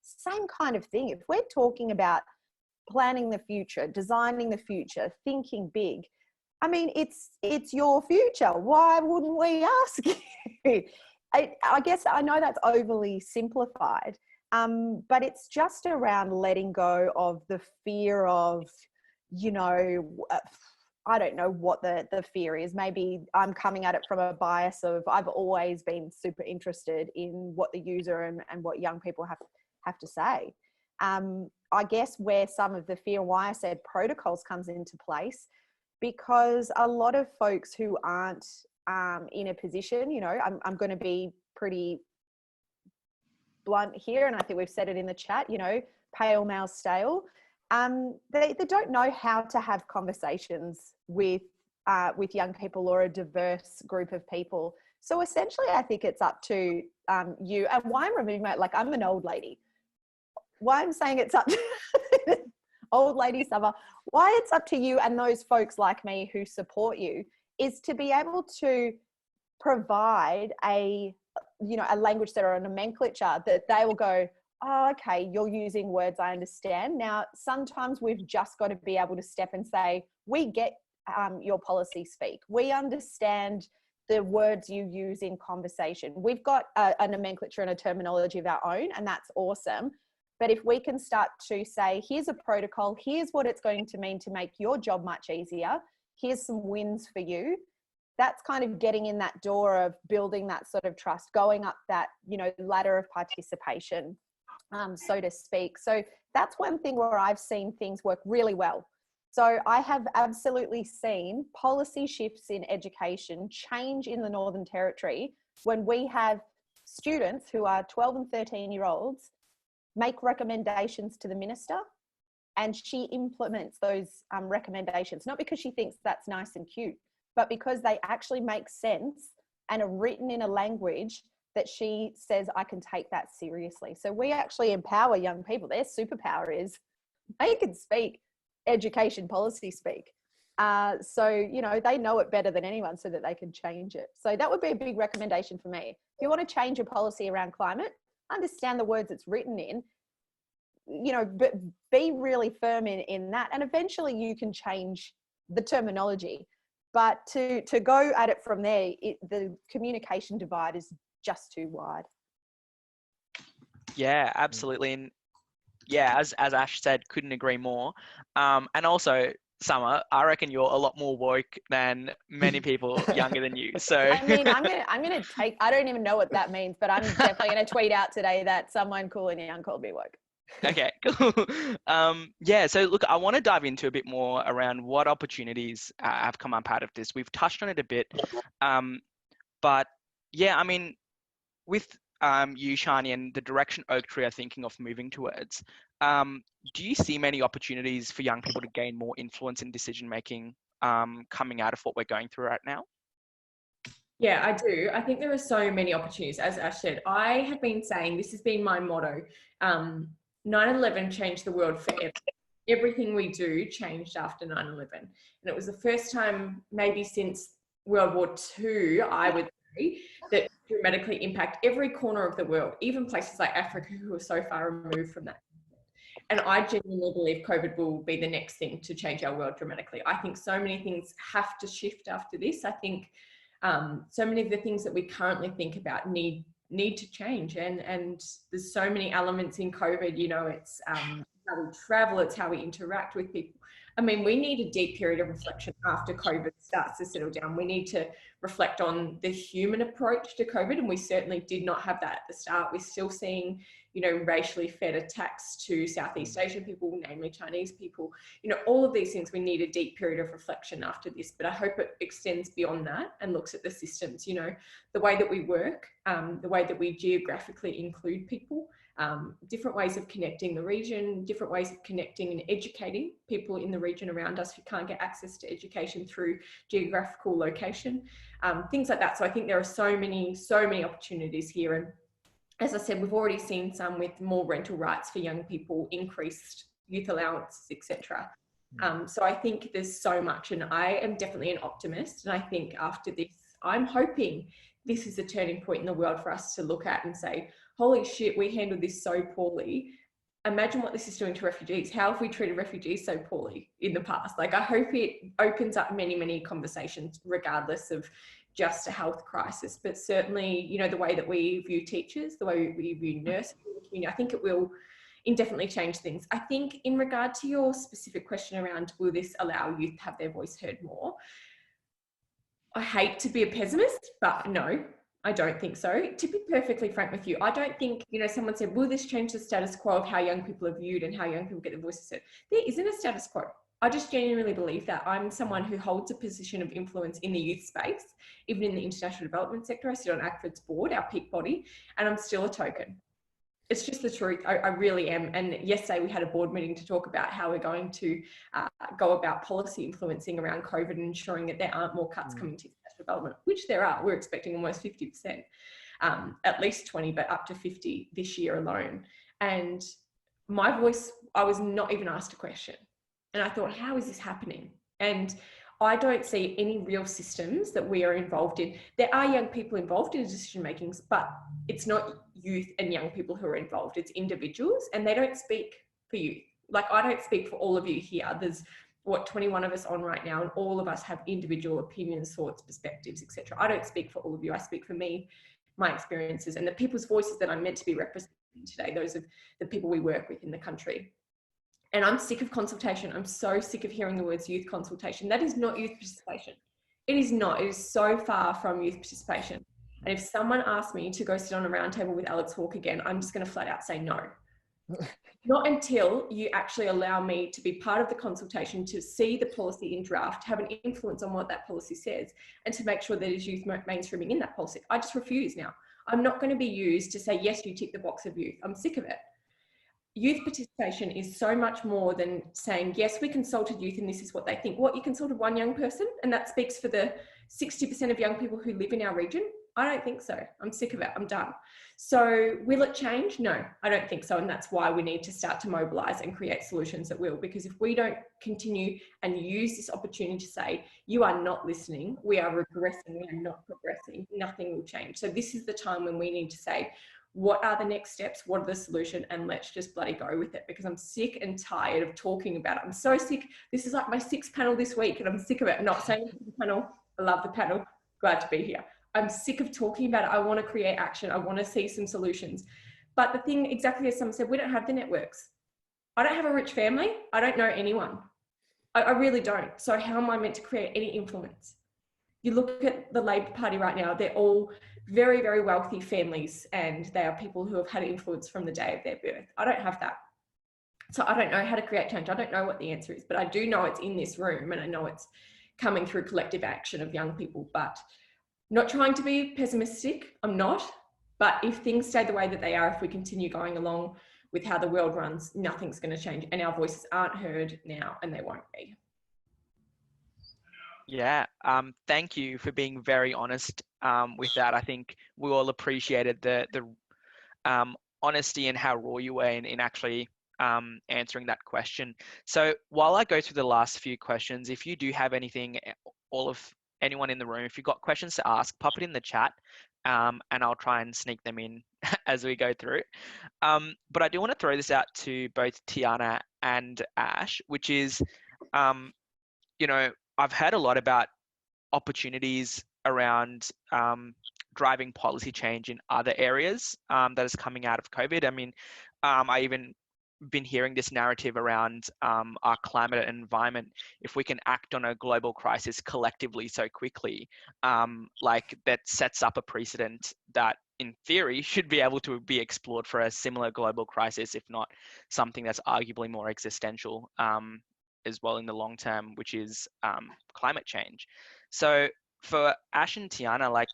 same kind of thing. If we're talking about planning the future, designing the future, thinking big, I mean, it's your future. Why wouldn't we ask you? I guess I know that's overly simplified, but it's just around letting go of the fear of, you know, I don't know what the fear is. Maybe I'm coming at it from a bias of I've always been super interested in what the user and what young people have to say. I guess where some of the fear, why I said protocols comes into place, because a lot of folks who aren't in a position, you know, I'm going to be pretty blunt here, and I think we've said it in the chat, you know, pale male stale. They don't know how to have conversations with young people or a diverse group of people. So essentially, I think it's up to you. And why I'm removing like, I'm an old lady. Why I'm saying it's up to old lady summer, why it's up to you and those folks like me who support you is to be able to provide a language set or a nomenclature that they will go, oh, okay, you're using words I understand. Now, sometimes we've just got to be able to step and say, we get your policy speak. We understand the words you use in conversation. We've got a nomenclature and a terminology of our own, and that's awesome. But if we can start to say, here's a protocol, here's what it's going to mean to make your job much easier, here's some wins for you, that's kind of getting in that door of building that sort of trust, going up that, you know, ladder of participation, so to speak. So that's one thing where I've seen things work really well. So I have absolutely seen policy shifts in education change in the Northern Territory when we have students who are 12 and 13-year-olds make recommendations to the minister, and she implements those recommendations, not because she thinks that's nice and cute, but because they actually make sense and are written in a language that she says, I can take that seriously. So we actually empower young people. Their superpower is they can speak education policy speak. So, you know, they know it better than anyone so that they can change it. So that would be a big recommendation for me. If you want to change a policy around climate, understand the words it's written in, you know, but be really firm in that. And eventually you can change the terminology. But to go at it from there, the communication divide is just too wide. Yeah, absolutely. And yeah, as Ash said, couldn't agree more. And also, Summer, I reckon you're a lot more woke than many people younger than you. So I mean, I'm gonna take, I don't even know what that means, but I'm definitely gonna tweet out today that someone cool and young called me woke. Okay, cool. Yeah, so look, I want to dive into a bit more around what opportunities have come up out of this. We've touched on it a bit, but yeah, I mean, with you, Shani, and the direction Oaktree are thinking of moving towards, do you see many opportunities for young people to gain more influence in decision making coming out of what we're going through right now? Yeah, I do. I think there are so many opportunities. As Ash said, I have been saying, this has been my motto, 9/11 changed the world forever. Everything we do changed after 9/11. And it was the first time maybe since World War II, I would say, that dramatically impact every corner of the world, even places like Africa who are so far removed from that. And I genuinely believe COVID will be the next thing to change our world dramatically. I think so many things have to shift after this. I think so many of the things that we currently think about need to change, and there's so many elements in COVID, you know, it's how we travel, it's how we interact with people. I mean, we need a deep period of reflection after COVID starts to settle down. We need to reflect on the human approach to COVID, and we certainly did not have that at the start. We're still seeing, you know, racially fed attacks to Southeast Asian people, namely Chinese people. You know, all of these things, we need a deep period of reflection after this, but I hope it extends beyond that and looks at the systems, you know, the way that we work, the way that we geographically include people, different ways of connecting the region, different ways of connecting and educating people in the region around us who can't get access to education through geographical location, things like that. So I think there are so many opportunities here. And as I said, we've already seen some with more rental rights for young people, increased youth allowances, etc. So I think there's so much, and I am definitely an optimist. And I think after this, I'm hoping this is a turning point in the world for us to look at and say, holy shit, we handled this so poorly. Imagine what this is doing to refugees. How have we treated refugees so poorly in the past? Like, I hope it opens up many, many conversations, regardless of just a health crisis, but certainly, you know, the way that we view teachers, the way we view nurses in the community, I think it will indefinitely change things. I think in regard to your specific question around, will this allow youth to have their voice heard more? I hate to be a pessimist, but no, I don't think so. To be perfectly frank with you, I don't think, you know, someone said, will this change the status quo of how young people are viewed and how young people get their voices heard? There isn't a status quo. I just genuinely believe that. I'm someone who holds a position of influence in the youth space, even in the international development sector. I sit on ACFID's board, our peak body, and I'm still a token. It's just the truth. I really am. And yesterday we had a board meeting to talk about how we're going to go about policy influencing around COVID and ensuring that there aren't more cuts coming to international development, which there are. We're expecting almost 50%, at least 20, but up to 50 this year alone. And my voice, I was not even asked a question. And I thought, how is this happening? And I don't see any real systems that we are involved in. There are young people involved in decision makings, but it's not youth and young people who are involved. It's individuals, and they don't speak for youth. Like, I don't speak for all of you here. There's 21 of us on right now, and all of us have individual opinions, thoughts, perspectives, etc. I don't speak for all of you. I speak for me, my experiences, and the people's voices that I'm meant to be representing today. Those are the people we work with in the country. And I'm sick of consultation. I'm so sick of hearing the words youth consultation. That is not youth participation. It is not. It is so far from youth participation. And if someone asks me to go sit on a round table with Alex Hawke again, I'm just going to flat out say no. Not until you actually allow me to be part of the consultation, to see the policy in draft, have an influence on what that policy says, and to make sure that there's youth mainstreaming in that policy. I just refuse now. I'm not going to be used to say, yes, you tick the box of youth. I'm sick of it. Youth participation is so much more than saying, yes, we consulted youth and this is what they think. What, you consulted one young person and that speaks for the 60% of young people who live in our region? I don't think so. I'm sick of it. I'm done. So will it change? No, I don't think so. And that's why we need to start to mobilise and create solutions that will. Because if we don't continue and use this opportunity to say, you are not listening, we are regressing, we are not progressing, nothing will change. So this is the time when we need to say, what are the next steps? What are the solution? And let's just bloody go with it, because I'm sick and tired of talking about it. I'm so sick. This is like my 6th panel this week and I'm sick of it. I'm not saying the panel. I love the panel. Glad to be here. I'm sick of talking about it. I want to create action. I want to see some solutions. But the thing, exactly as someone said, we don't have the networks. I don't have a rich family. I don't know anyone. I really don't. So how am I meant to create any influence? You look at the Labor Party right now, they're all very, very wealthy families, and they are people who have had influence from the day of their birth. I don't have that. So I don't know how to create change. I don't know what the answer is, but I do know it's in this room, and I know it's coming through collective action of young people. But not trying to be pessimistic, I'm not. But if things stay the way that they are, if we continue going along with how the world runs, nothing's going to change, and our voices aren't heard now, and they won't be. Yeah, thank you for being very honest with that. I think we all appreciated the honesty and how raw you were in actually answering that question. So while I go through the last few questions, if you do have anything, anyone in the room, if you've got questions to ask, pop it in the chat, and I'll try and sneak them in as we go through. But I do want to throw this out to both Tiyana and Ash, which is, I've heard a lot about opportunities around driving policy change in other areas that is coming out of COVID. I mean, I even been hearing this narrative around our climate and environment. If we can act on a global crisis collectively so quickly, like that sets up a precedent that in theory should be able to be explored for a similar global crisis, if not something that's arguably more existential as well in the long term, which is climate change. So for Ash and Tiyana, like,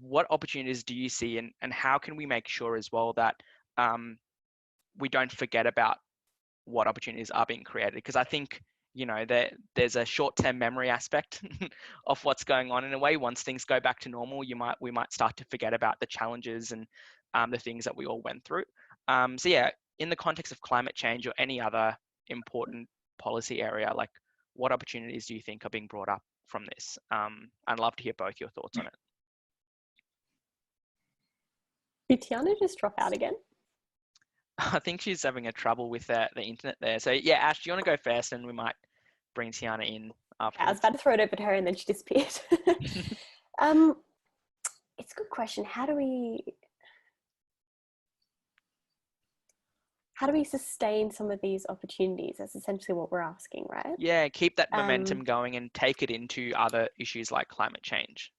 what opportunities do you see, and how can we make sure as well that we don't forget about what opportunities are being created? Because I think, there's a short-term memory aspect of what's going on in a way. Once things go back to normal, we might start to forget about the challenges and the things that we all went through. So yeah, in the context of climate change or any other important policy area, like, what opportunities do you think are being brought up from this? I'd love to hear both your thoughts on it. Did Tiyana just drop out again? I think she's having a trouble with the internet there. So yeah, Ash, do you want to go first, and we might bring Tiyana in afterwards? I was about to throw it over to her and then she disappeared. It's a good question. How do we sustain some of these opportunities? That's essentially what we're asking, right? Yeah, keep that momentum going and take it into other issues like climate change.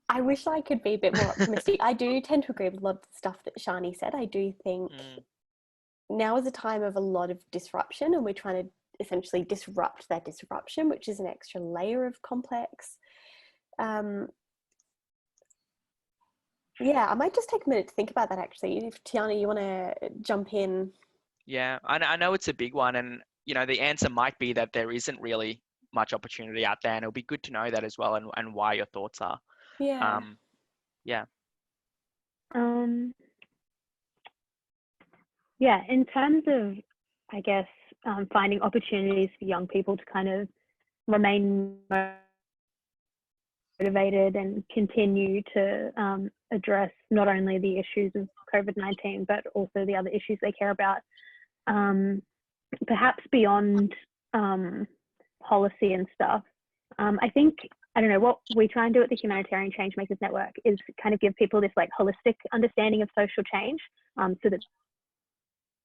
I wish I could be a bit more optimistic. I do tend to agree with a lot of the stuff that Shani said. I do think now is a time of a lot of disruption, and we're trying to essentially disrupt that disruption, which is an extra layer of complex. Yeah, I might just take a minute to think about that actually. If Tiyana, you want to jump in? Yeah, I know it's a big one, and the answer might be that there isn't really much opportunity out there, and it'll be good to know that as well, and why your thoughts are. Yeah. Yeah. Yeah, in terms of, I guess, finding opportunities for young people to kind of remain motivated and continue to address not only the issues of COVID-19, but also the other issues they care about, perhaps beyond policy and stuff. I think, I don't know, what we try and do at the Humanitarian Changemakers Network is kind of give people this like holistic understanding of social change, so that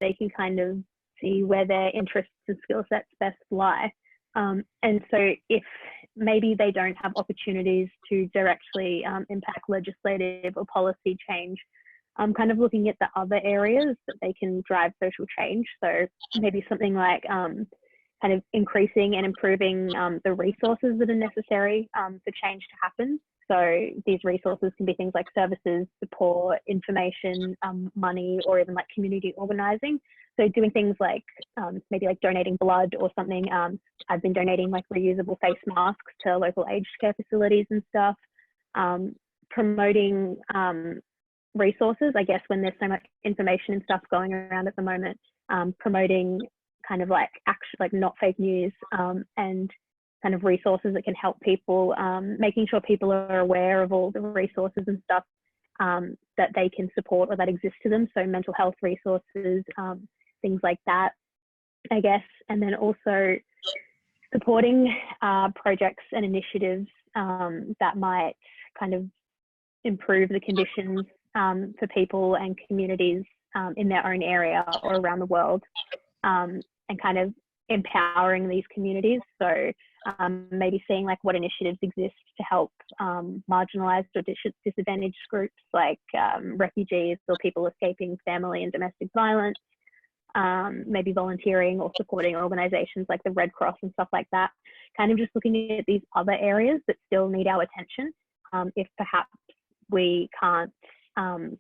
they can kind of see where their interests and skill sets best lie. And so if maybe they don't have opportunities to directly impact legislative or policy change, kind of looking at the other areas that they can drive social change. So maybe something like kind of increasing and improving the resources that are necessary for change to happen. So these resources can be things like services, support, information, money, or even like community organizing. So doing things like maybe like donating blood or something. I've been donating like reusable face masks to local aged care facilities and stuff. Promoting resources, I guess, when there's so much information and stuff going around at the moment. Promoting kind of like action, like not fake news, and kind of resources that can help people, making sure people are aware of all the resources and stuff that they can support or that exist to them. So mental health resources, things like that, I guess. And then also supporting projects and initiatives that might kind of improve the conditions for people and communities in their own area or around the world, and kind of empowering these communities. So maybe seeing like what initiatives exist to help marginalized or disadvantaged groups like refugees or people escaping family and domestic violence, maybe volunteering or supporting organizations like the Red Cross and stuff like that. Kind of just looking at these other areas that still need our attention, if perhaps we can't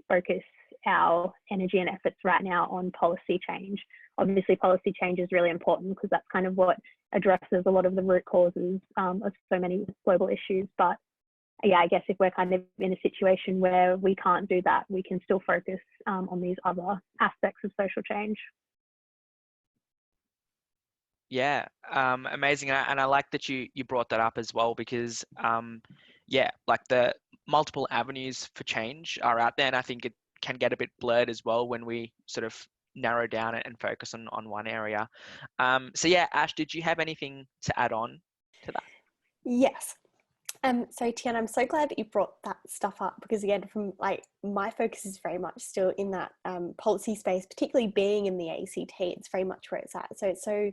focus our energy and efforts right now on policy change. Obviously, policy change is really important because that's kind of what addresses a lot of the root causes of so many global issues. But yeah, I guess if we're kind of in a situation where we can't do that, we can still focus on these other aspects of social change. Yeah, amazing. And I like that you brought that up as well, because yeah, like the multiple avenues for change are out there, and I think it can get a bit blurred as well when we sort of narrow down and focus on one area. So yeah, Ash, did you have anything to add on to that? Yes. So Tiyana, I'm so glad that you brought that stuff up, because again, from like my focus is very much still in that policy space, particularly being in the ACT, it's very much where it's at. So it's so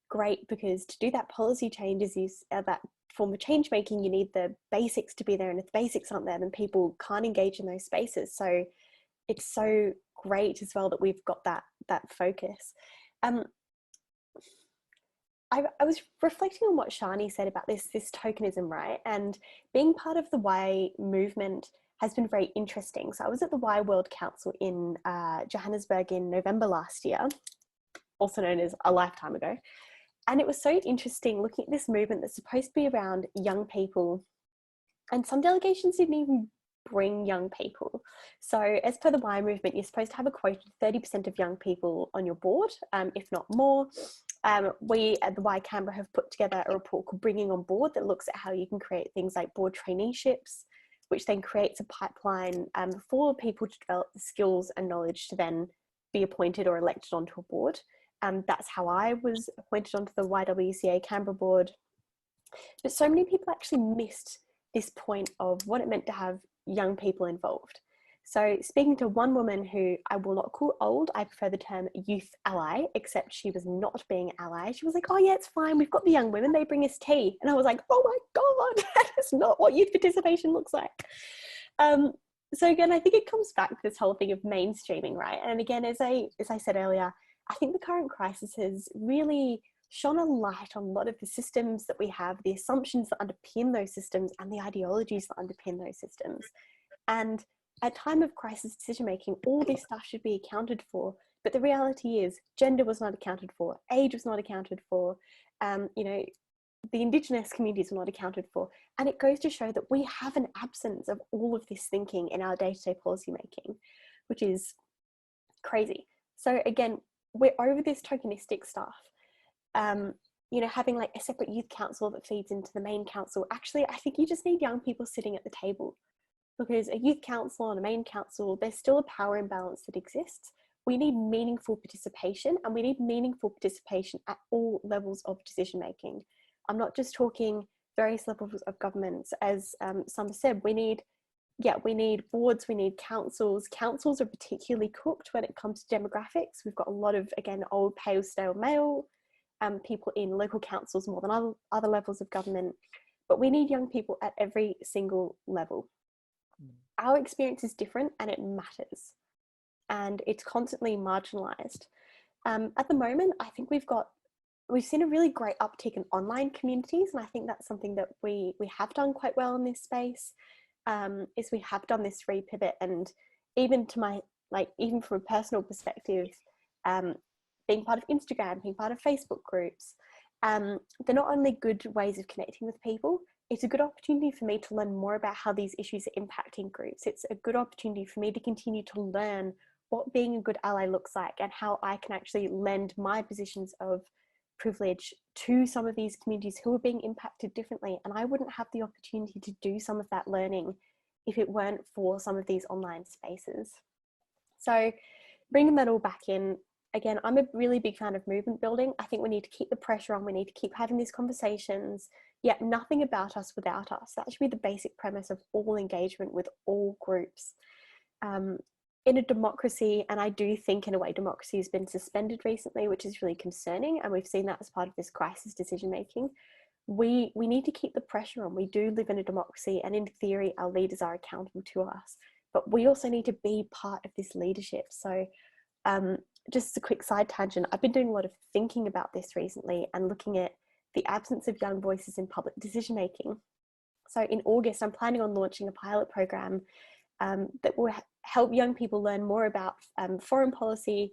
great because to do that policy change is that form of change making, you need the basics to be there, and if the basics aren't there, then people can't engage in those spaces. So it's so great as well that we've got that focus. I was reflecting on what Shani said about this tokenism, right? And being part of the Y movement has been very interesting. So I was at the Y World Council in Johannesburg in November last year, also known as a lifetime ago. And it was so interesting looking at this movement that's supposed to be around young people. And some delegations didn't even bring young people. So as per the Y movement, you're supposed to have a quota of 30% of young people on your board, if not more. We at the Y Canberra have put together a report called Bringing on Board that looks at how you can create things like board traineeships, which then creates a pipeline for people to develop the skills and knowledge to then be appointed or elected onto a board. That's how I was appointed onto the YWCA Canberra board. But so many people actually missed this point of what it meant to have young people involved. So speaking to one woman who I will not call old, I prefer the term youth ally, except she was not being ally. She was like, oh yeah, it's fine. We've got the young women, they bring us tea. And I was like, oh my God, that is not what youth participation looks like. So again, I think it comes back to this whole thing of mainstreaming, right? And again, as I said earlier, I think the current crisis has really shone a light on a lot of the systems that we have, the assumptions that underpin those systems and the ideologies that underpin those systems. And at time of crisis decision making, all this stuff should be accounted for. But the reality is gender was not accounted for, age was not accounted for, you know, the Indigenous communities were not accounted for. And it goes to show that we have an absence of all of this thinking in our day-to-day policy making, which is crazy. So again, we're over this tokenistic stuff. You know, having like a separate youth council that feeds into the main council. Actually, I think you just need young people sitting at the table, because a youth council and a main council, there's still a power imbalance that exists. We need meaningful participation, and we need meaningful participation at all levels of decision making. I'm not just talking various levels of governments, as some said. We need boards, we need councils. Councils are particularly cooked when it comes to demographics. We've got a lot of, again, old pale stale male people in local councils more than other levels of government, but we need young people at every single level. Our experience is different, and it matters, and it's constantly marginalized. At the moment, I think we've seen a really great uptick in online communities, and I think that's something that we have done quite well in this space. Is we have done this repivot, and even from a personal perspective, being part of Instagram, being part of Facebook groups, they're not only good ways of connecting with people, it's a good opportunity for me to learn more about how these issues are impacting groups. It's a good opportunity for me to continue to learn what being a good ally looks like, and how I can actually lend my positions of privilege to some of these communities who are being impacted differently. And I wouldn't have the opportunity to do some of that learning if it weren't for some of these online spaces. So bringing that all back in, again, I'm a really big fan of movement building. I think we need to keep the pressure on. We need to keep having these conversations. Yet nothing about us without us. That should be the basic premise of all engagement with all groups. In a democracy, and I do think in a way democracy has been suspended recently, which is really concerning, and we've seen that as part of this crisis decision making. We need to keep the pressure on. We do live in a democracy, and in theory our leaders are accountable to us, but we also need to be part of this leadership. So just a quick side tangent, I've been doing a lot of thinking about this recently and looking at the absence of young voices in public decision making. So in August, I'm planning on launching a pilot program that will help young people learn more about foreign policy,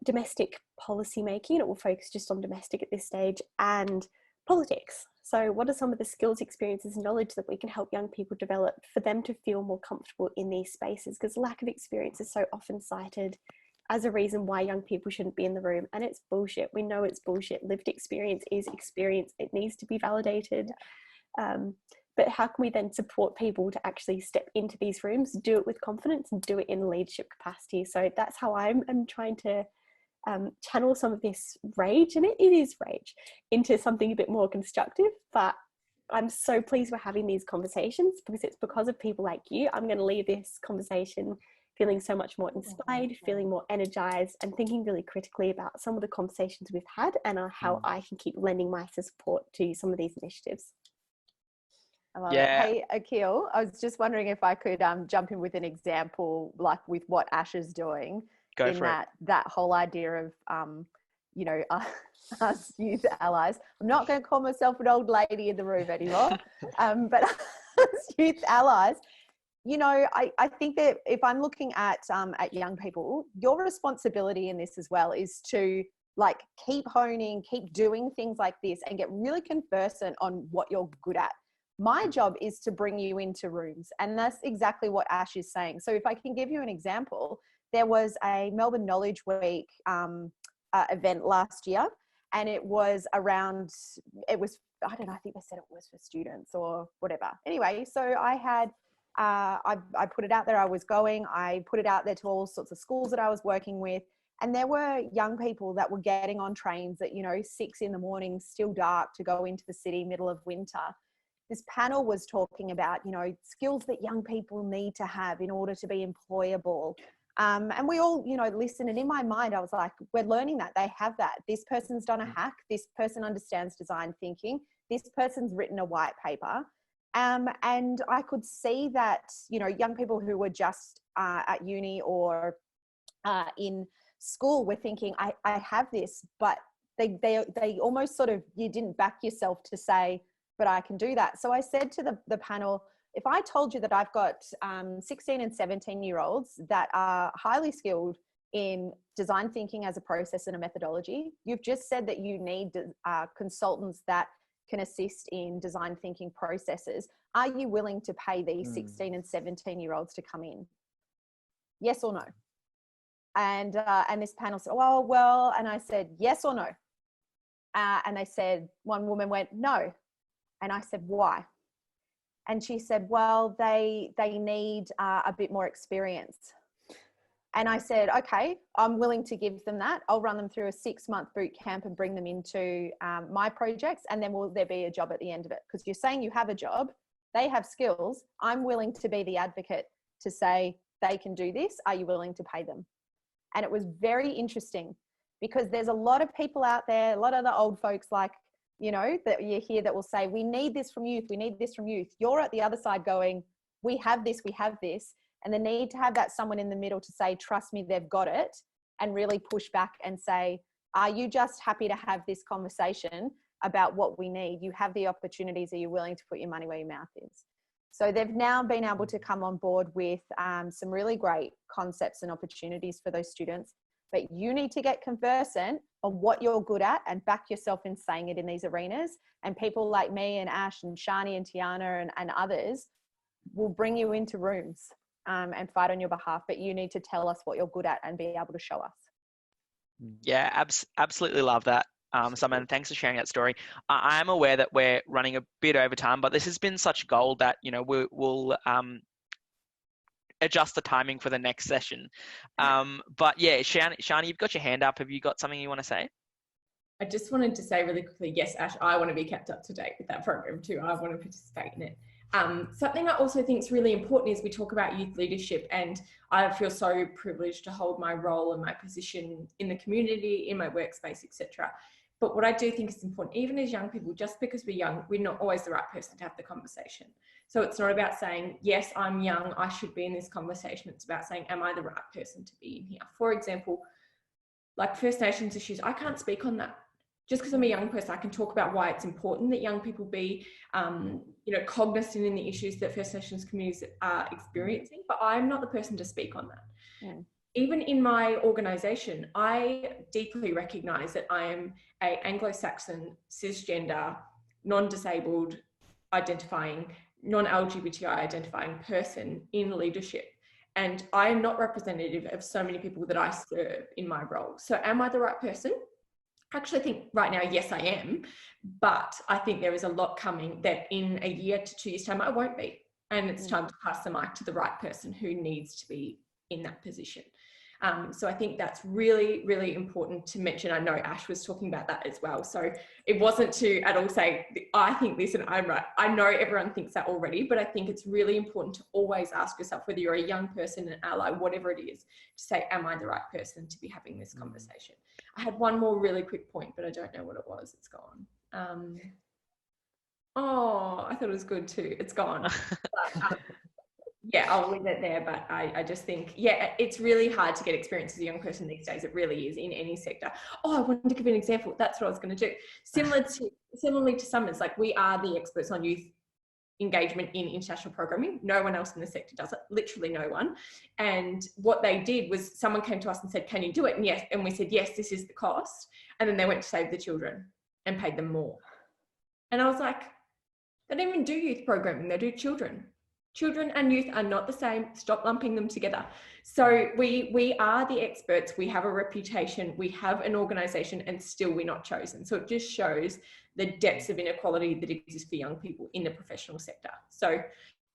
domestic policy making. It will focus just on domestic at this stage, and politics. So what are some of the skills, experiences, and knowledge that we can help young people develop for them to feel more comfortable in these spaces? Because lack of experience is so often cited as a reason why young people shouldn't be in the room, and it's bullshit. We know it's bullshit. Lived experience is experience. It needs to be validated. But how can we then support people to actually step into these rooms, do it with confidence, and do it in a leadership capacity? So that's how I'm trying to channel some of this rage, and it is rage, into something a bit more constructive. But I'm so pleased we're having these conversations, because it's because of people like you. I'm going to leave this conversation feeling so much more inspired, feeling more energized, and thinking really critically about some of the conversations we've had, and how I can keep lending my support to some of these initiatives. I love it. Hey, Akil, I was just wondering if I could jump in with an example, like with what Ash is doing. Go in for it. that whole idea of, you know, us youth allies. I'm not going to call myself an old lady in the room anymore, but us youth allies. You know, I think that if I'm looking at young people, your responsibility in this as well is to like keep honing, keep doing things like this, and get really conversant on what you're good at. My job is to bring you into rooms, and that's exactly what Ash is saying. So if I can give you an example, there was a Melbourne Knowledge Week event last year, and it was around, I think they said it was for students or whatever. Anyway, so I had, I put it out there, I put it out there to all sorts of schools that I was working with, and there were young people that were getting on trains at, 6 a.m, still dark, to go into the city, middle of winter. This panel was talking about, skills that young people need to have in order to be employable. And we all, listen. And in my mind, I was like, we're learning that. They have that. This person's done a hack. This person understands design thinking. This person's written a white paper. And I could see that, young people who were just at uni or in school were thinking, I have this, but they almost sort of, you didn't back yourself to say, but I can do that. So I said to the panel, If I told you that I've got 16 and 17-year-olds that are highly skilled in design thinking as a process and a methodology, you've just said that you need consultants that can assist in design thinking processes. Are you willing to pay these 16 and 17-year-olds to come in? Yes or no? And this panel said, oh, well, and I said, yes or no? And they said, one woman went, no. And I said, why? And she said, well, they need a bit more experience. And I said, okay, I'm willing to give them that. I'll run them through a 6-month boot camp and bring them into my projects. And then will there be a job at the end of it? Because you're saying you have a job, they have skills. I'm willing to be the advocate to say they can do this. Are you willing to pay them? And it was very interesting because there's a lot of people out there, a lot of the old folks like, you know, that you hear that will say, we need this from youth. We need this from youth. You're at the other side going, we have this, we have this. And the need to have that someone in the middle to say, trust me, they've got it, and really push back and say, are you just happy to have this conversation about what we need? You have the opportunities. Are you willing to put your money where your mouth is? So they've now been able to come on board with some really great concepts and opportunities for those students. But you need to get conversant on what you're good at and back yourself in saying it in these arenas. And people like me and Ash and Shani and Tiyana and others will bring you into rooms and fight on your behalf. But you need to tell us what you're good at and be able to show us. Yeah, absolutely love that. Simon, thanks for sharing that story. I am aware that we're running a bit over time, but this has been such gold that, you know, we'll adjust the timing for the next session. But yeah, Shani, you've got your hand up. Have you got something you want to say? I just wanted to say really quickly, yes, Ash, I want to be kept up to date with that program too. I want to participate in it. Something I also think is really important is we talk about youth leadership, and I feel so privileged to hold my role and my position in the community, in my workspace, etc. But what I do think is important, even as young people, just because we're young, we're not always the right person to have the conversation. So it's not about saying, yes, I'm young, I should be in this conversation. It's about saying, am I the right person to be in here? For example, like First Nations issues, I can't speak on that. Just because I'm a young person, I can talk about why it's important that young people be, you know, cognizant in the issues that First Nations communities are experiencing, but I'm not the person to speak on that. Yeah. Even in my organisation, I deeply recognise that I am an Anglo-Saxon, cisgender, non-disabled identifying, non-LGBTI identifying person in leadership. And I am not representative of so many people that I serve in my role. So am I the right person? I actually think right now, yes, I am. But I think there is a lot coming that in a year to 2 years' time, I won't be. And it's time to pass the mic to the right person who needs to be in that position. So I think that's really, really important to mention. I know Ash was talking about that as well. So it wasn't to at all say, I think this and I'm right. I know everyone thinks that already, but I think it's really important to always ask yourself, whether you're a young person, an ally, whatever it is, to say, am I the right person to be having this conversation? I had one more really quick point, but I don't know what it was. It's gone. Oh, I thought it was good too. It's gone. But, yeah, I'll leave it there, but I just think, yeah, it's really hard to get experience as a young person these days. It really is, in any sector. Oh, I wanted to give you an example. That's what I was going to do. Similarly to Summers, like we are the experts on youth engagement in international programming. No one else in the sector does it, literally no one. And what they did was someone came to us and said, can you do it? And yes, and we said, yes, this is the cost. And then they went to Save the Children and paid them more. And I was like, they don't even do youth programming, they do children. Children and youth are not the same. Stop lumping them together. So we are the experts. We have a reputation. We have an organisation, and still we're not chosen. So it just shows the depths of inequality that exists for young people in the professional sector. So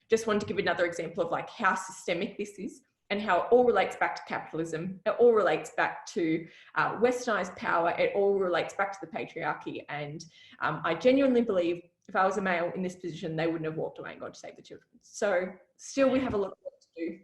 just wanted to give another example of like how systemic this is and how it all relates back to capitalism. It all relates back to westernised power. It all relates back to the patriarchy. And I genuinely believe if I was a male in this position, they wouldn't have walked away and gone to Save the Children. So still we have a lot of work to do,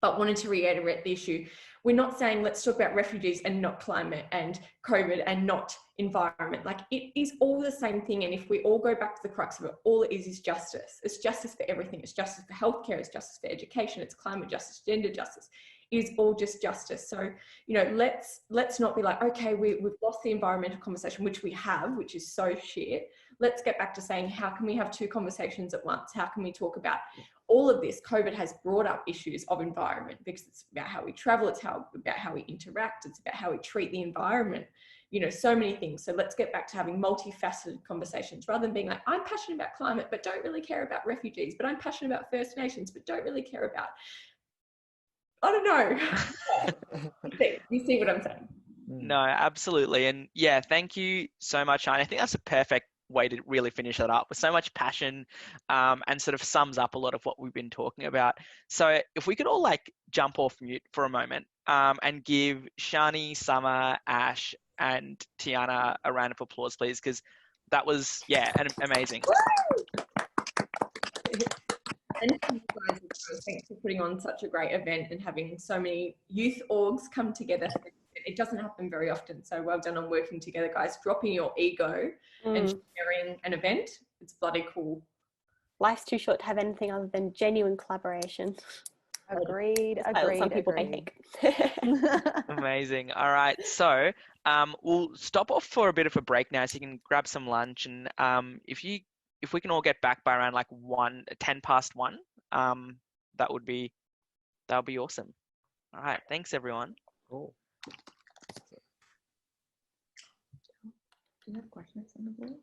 but wanted to reiterate the issue. We're not saying let's talk about refugees and not climate and COVID and not environment. Like it is all the same thing. And if we all go back to the crux of it, all it is justice. It's justice for everything. It's justice for healthcare. It's justice for education. It's climate justice, gender justice. It is all just justice. So, you know, let's not be like, okay, we've lost the environmental conversation, which we have, which is so shit. let's get back to saying, how can we have two conversations at once? How can we talk about all of this? COVID has brought up issues of environment, because it's about how we travel, it's about how we interact, it's about how we treat the environment, you know, so many things. So let's get back to having multifaceted conversations, rather than being like, I'm passionate about climate, but don't really care about refugees, but I'm passionate about First Nations, but don't really care about, I don't know. You see what I'm saying? No, absolutely. And yeah, thank you so much, Shani. I think that's a perfect way to really finish that up, with so much passion, and sort of sums up a lot of what we've been talking about. So if we could all like jump off mute for a moment, and give Shani, Summer, Ash, and Tiyana a round of applause, please, because that was, yeah, amazing. And to you guys, thanks for putting on such a great event and having so many youth orgs come together. It doesn't happen very often. So well done on working together, guys. Dropping your ego and sharing an event. It's bloody cool. Life's too short to have anything other than genuine collaboration. Agreed. Some people may think. Amazing. All right. So we'll stop off for a bit of a break now, so you can grab some lunch. And if we can all get back by around like 10 past 1, that would be awesome. All right. Thanks, everyone. Cool. Do you have questions on the board?